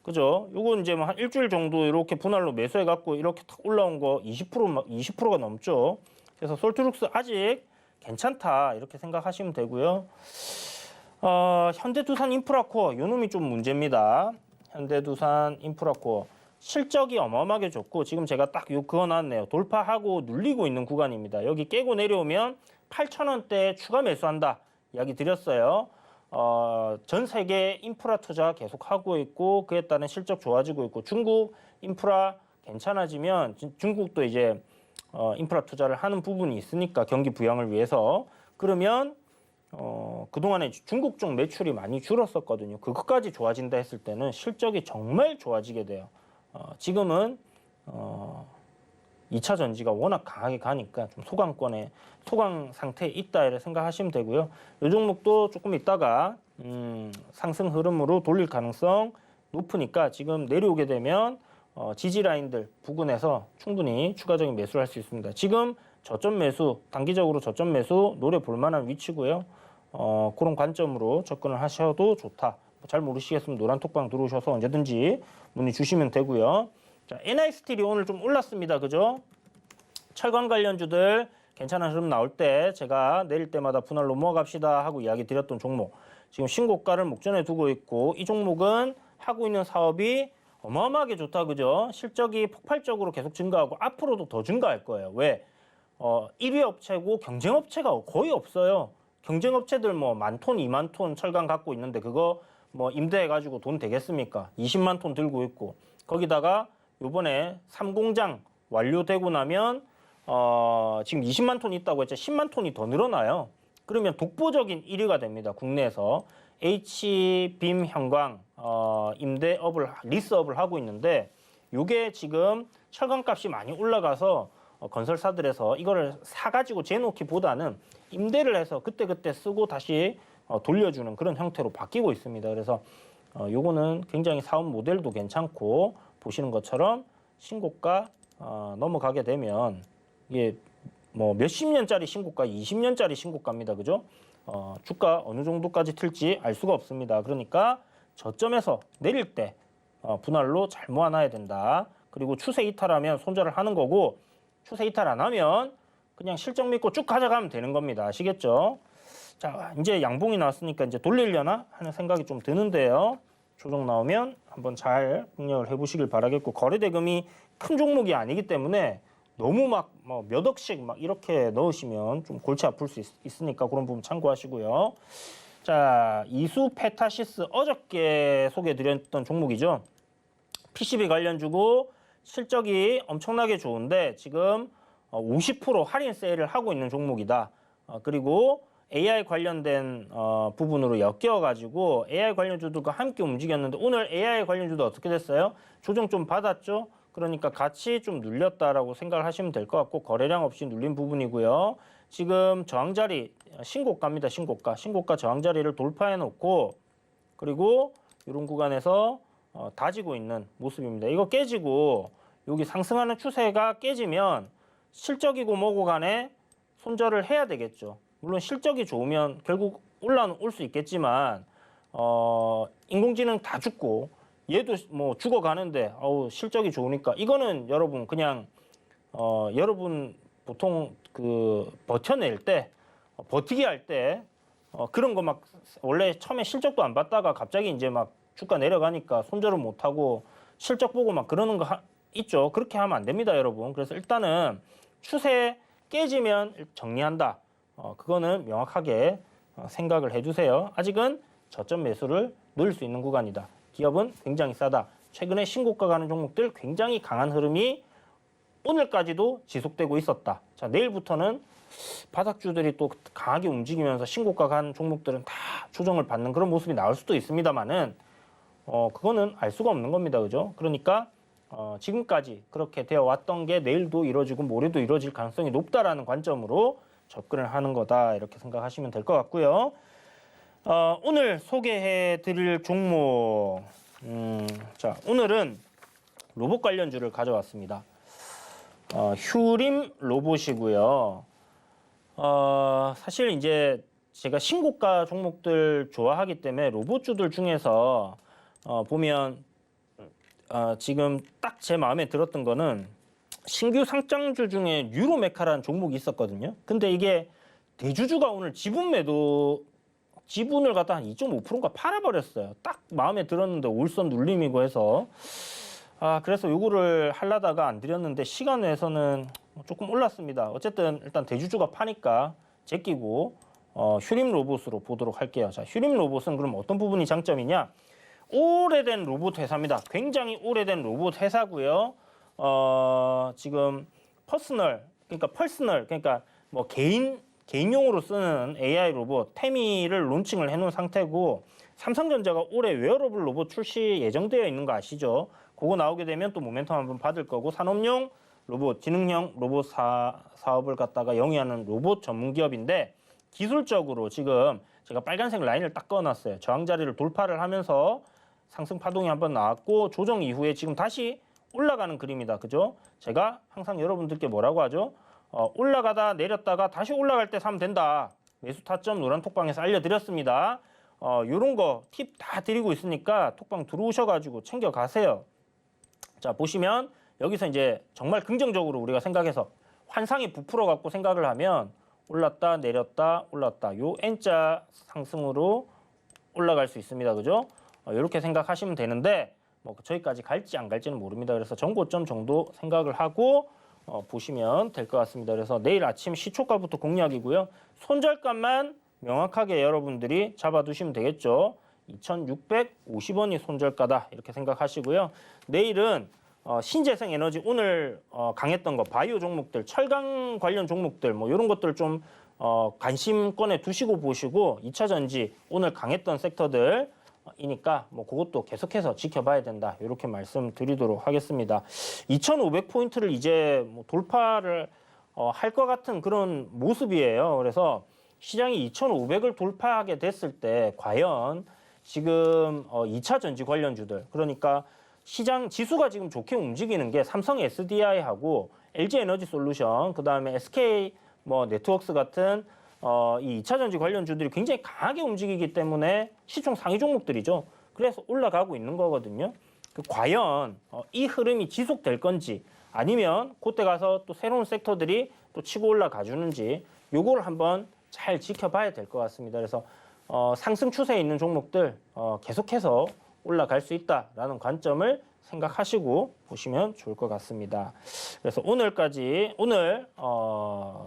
그죠? 요건 이제 뭐 한 일주일 정도 이렇게 분할로 매수해 갖고 이렇게 탁 올라온 거 20%가 넘죠. 그래서 솔트룩스 아직 괜찮다 이렇게 생각하시면 되고요. 현대두산 인프라코어 요 놈이 좀 문제입니다. 현대두산 인프라코어 실적이 어마어마하게 좋고 지금 제가 딱 요 그거 나왔네요. 돌파하고 눌리고 있는 구간입니다. 여기 깨고 내려오면 8,000원대 추가 매수한다 이야기 드렸어요. 전 세계 인프라 투자 계속하고 있고 그에 따른 실적 좋아지고 있고 중국 인프라 괜찮아지면 중국도 이제 인프라 투자를 하는 부분이 있으니까 경기 부양을 위해서 그러면 그동안에 중국 쪽 매출이 많이 줄었었거든요. 그것까지 좋아진다 했을 때는 실적이 정말 좋아지게 돼요. 지금은 2차 전지가 워낙 강하게 가니까 좀 소강 상태에 있다 이렇게 생각하시면 되고요. 이 종목도 조금 있다가 상승 흐름으로 돌릴 가능성 높으니까 지금 내려오게 되면 지지 라인들 부근에서 충분히 추가적인 매수를 할 수 있습니다. 지금 저점 매수, 단기적으로 저점 매수 노려볼 만한 위치고요. 그런 관점으로 접근을 하셔도 좋다. 잘 모르시겠으면 노란톡방 들어오셔서 언제든지 문의 주시면 되고요. 자, NI스틸이 오늘 좀 올랐습니다. 그죠? 철강 관련주들 괜찮은 흐름 나올 때 제가 내릴 때마다 분할로 모아갑시다 하고 이야기 드렸던 종목. 지금 신고가를 목전에 두고 있고 이 종목은 하고 있는 사업이 어마어마하게 좋다. 그죠? 실적이 폭발적으로 계속 증가하고 앞으로도 더 증가할 거예요. 왜? 1위 업체고 경쟁 업체가 거의 없어요. 경쟁 업체들 뭐 10,000톤, 20,000톤 철강 갖고 있는데 그거 뭐 임대해가지고 돈 되겠습니까? 20만 톤 들고 있고 거기다가 요번에 3공장 완료되고 나면 지금 20만 톤 있다고 했죠. 10만 톤이 더 늘어나요. 그러면 독보적인 1위가 됩니다. 국내에서 H빔 형광 리스업을 하고 있는데 요게 지금 철강값이 많이 올라가서 건설사들에서 이거를 사가지고 재놓기보다는 임대를 해서 그때그때 쓰고 다시 돌려주는 그런 형태로 바뀌고 있습니다. 그래서 요거는 굉장히 사업 모델도 괜찮고 보시는 것처럼 신고가 넘어가게 되면 이게 뭐 몇십 년짜리 신고가, 20년짜리 신고가입니다. 그죠? 주가 어느 정도까지 틀지 알 수가 없습니다. 그러니까 저점에서 내릴 때 분할로 잘 모아놔야 된다. 그리고 추세 이탈하면 손절을 하는 거고 추세 이탈 안 하면 그냥 실적 믿고 쭉 가져가면 되는 겁니다. 아시겠죠? 자, 이제 양봉이 나왔으니까 이제 돌리려나 하는 생각이 좀 드는데요. 조정 나오면 한번 잘 공략을 해보시길 바라겠고 거래대금이 큰 종목이 아니기 때문에 너무 막 몇 억씩 막 이렇게 넣으시면 좀 골치 아플 수 있으니까 그런 부분 참고하시고요. 자, 이수 페타시스 어저께 소개해드렸던 종목이죠. PCB 관련주고 실적이 엄청나게 좋은데 지금 50% 할인 세일을 하고 있는 종목이다. 그리고 AI 관련된 부분으로 엮여가지고 AI 관련주들과 함께 움직였는데 오늘 AI 관련주도 어떻게 됐어요? 조정 좀 받았죠? 그러니까 같이 좀 눌렸다라고 생각을 하시면 될 것 같고 거래량 없이 눌린 부분이고요. 지금 저항자리 신고가입니다. 신고가 저항자리를 돌파해 놓고 그리고 이런 구간에서 다지고 있는 모습입니다. 이거 깨지고 여기 상승하는 추세가 깨지면 실적이고 뭐고 간에 손절을 해야 되겠죠. 물론 실적이 좋으면 결국 올라올 수 있겠지만 인공지능 다 죽고 얘도 뭐 죽어가는데 실적이 좋으니까 이거는 여러분 그냥 여러분 보통 그 버텨낼 때 버티기 할 때 그런 거 막 원래 처음에 실적도 안 봤다가 갑자기 이제 막 주가 내려가니까 손절을 못 하고 실적 보고 막 그러는 거 있죠. 그렇게 하면 안 됩니다, 여러분. 그래서 일단은 추세 깨지면 정리한다. 그거는 명확하게 생각을 해두세요. 아직은 저점 매수를 넣을 수 있는 구간이다. 기업은 굉장히 싸다. 최근에 신고가 가는 종목들 굉장히 강한 흐름이 오늘까지도 지속되고 있었다. 자, 내일부터는 바닥주들이 또 강하게 움직이면서 신고가 간 종목들은 다 조정을 받는 그런 모습이 나올 수도 있습니다만은 그거는 알 수가 없는 겁니다. 그죠? 그러니까 지금까지 그렇게 되어 왔던 게 내일도 이루어지고 모레도 이루어질 가능성이 높다라는 관점으로 접근을 하는 거다. 이렇게 생각하시면 될 것 같고요. 오늘 소개해 드릴 종목. 자, 오늘은 로봇 관련주를 가져왔습니다. 휴림 로봇이고요. 사실 이제 제가 신고가 종목들 좋아하기 때문에 로봇주들 중에서 보면 지금 딱 제 마음에 들었던 거는 신규 상장주 중에 유로메카라는 종목이 있었거든요. 근데 이게 대주주가 오늘 지분을 갖다 한 2.5%인가 팔아버렸어요. 딱 마음에 들었는데 올선 눌림이고 해서 그래서 요거를 하려다가 안 드렸는데 시간 내에서는 조금 올랐습니다. 어쨌든 일단 대주주가 파니까 제끼고 휴림 로봇으로 보도록 할게요. 자, 휴림 로봇은 그럼 어떤 부분이 장점이냐? 오래된 로봇 회사입니다. 굉장히 오래된 로봇 회사고요. 지금 퍼스널 그러니까 뭐 개인용으로 쓰는 AI 로봇 태미를 론칭을 해놓은 상태고 삼성전자가 올해 웨어러블 로봇 출시 예정되어 있는 거 아시죠? 그거 나오게 되면 또 모멘텀 한번 받을 거고 산업용 로봇, 지능형 로봇 사업을 갖다가 영위하는 로봇 전문 기업인데 기술적으로 지금 제가 빨간색 라인을 딱 그어놨어요. 저항 자리를 돌파를 하면서 상승 파동이 한번 나왔고 조정 이후에 지금 다시 올라가는 그림이다. 그죠? 제가 항상 여러분들께 뭐라고 하죠? 올라가다 내렸다가 다시 올라갈 때 사면 된다. 매수 타점 노란 톡방에서 알려드렸습니다. 요런 거 팁 다 드리고 있으니까 톡방 들어오셔가지고 챙겨가세요. 자, 보시면 여기서 이제 정말 긍정적으로 우리가 생각해서 환상이 부풀어 갖고 생각을 하면 올랐다 내렸다 올랐다 요 N자 상승으로 올라갈 수 있습니다. 그죠? 이렇게 생각하시면 되는데 뭐 저기까지 갈지 안 갈지는 모릅니다. 그래서 전고점 정도 생각을 하고 보시면 될 것 같습니다. 그래서 내일 아침 시초가부터 공략이고요. 손절가만 명확하게 여러분들이 잡아두시면 되겠죠. 2,650원이 손절가다 이렇게 생각하시고요. 내일은 신재생 에너지 오늘 강했던 거 바이오 종목들, 철강 관련 종목들 뭐 이런 것들 좀 관심권에 두시고 보시고 2차 전지 오늘 강했던 섹터들이니까 뭐 그것도 계속해서 지켜봐야 된다 이렇게 말씀드리도록 하겠습니다. 2,500포인트를 이제 뭐 돌파를 할 것 같은 그런 모습이에요. 그래서 시장이 2,500을 돌파하게 됐을 때 과연 지금 2차 전지 관련주들 그러니까 시장 지수가 지금 좋게 움직이는 게 삼성 SDI하고 LG 에너지 솔루션 그다음에 SK 뭐 네트워크스 같은 이 2차 전지 관련주들이 굉장히 강하게 움직이기 때문에 시총 상위 종목들이죠. 그래서 올라가고 있는 거거든요. 과연 이 흐름이 지속될 건지 아니면 그때 가서 또 새로운 섹터들이 또 치고 올라가 주는지 요거를 한번 잘 지켜봐야 될 것 같습니다. 그래서 상승 추세에 있는 종목들 계속해서 올라갈 수 있다라는 관점을 생각하시고 보시면 좋을 것 같습니다. 그래서 오늘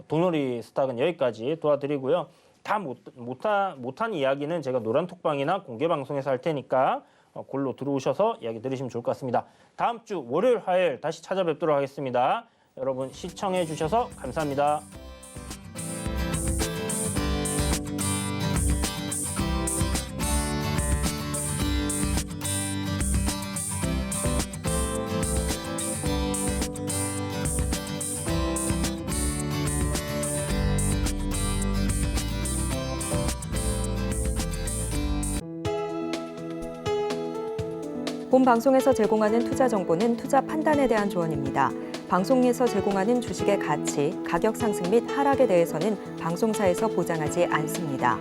돈놀이 스탁은 여기까지 도와드리고요. 다 못한 이야기는 제가 노란톡방이나 공개방송에서 할 테니까 골로 들어오셔서 이야기 들으시면 좋을 것 같습니다. 다음 주 월요일, 화요일 다시 찾아뵙도록 하겠습니다. 여러분 시청해 주셔서 감사합니다. 본 방송에서 제공하는 투자 정보는 투자 판단에 대한 조언입니다. 방송에서 제공하는 주식의 가치, 가격 상승 및 하락에 대해서는 방송사에서 보장하지 않습니다.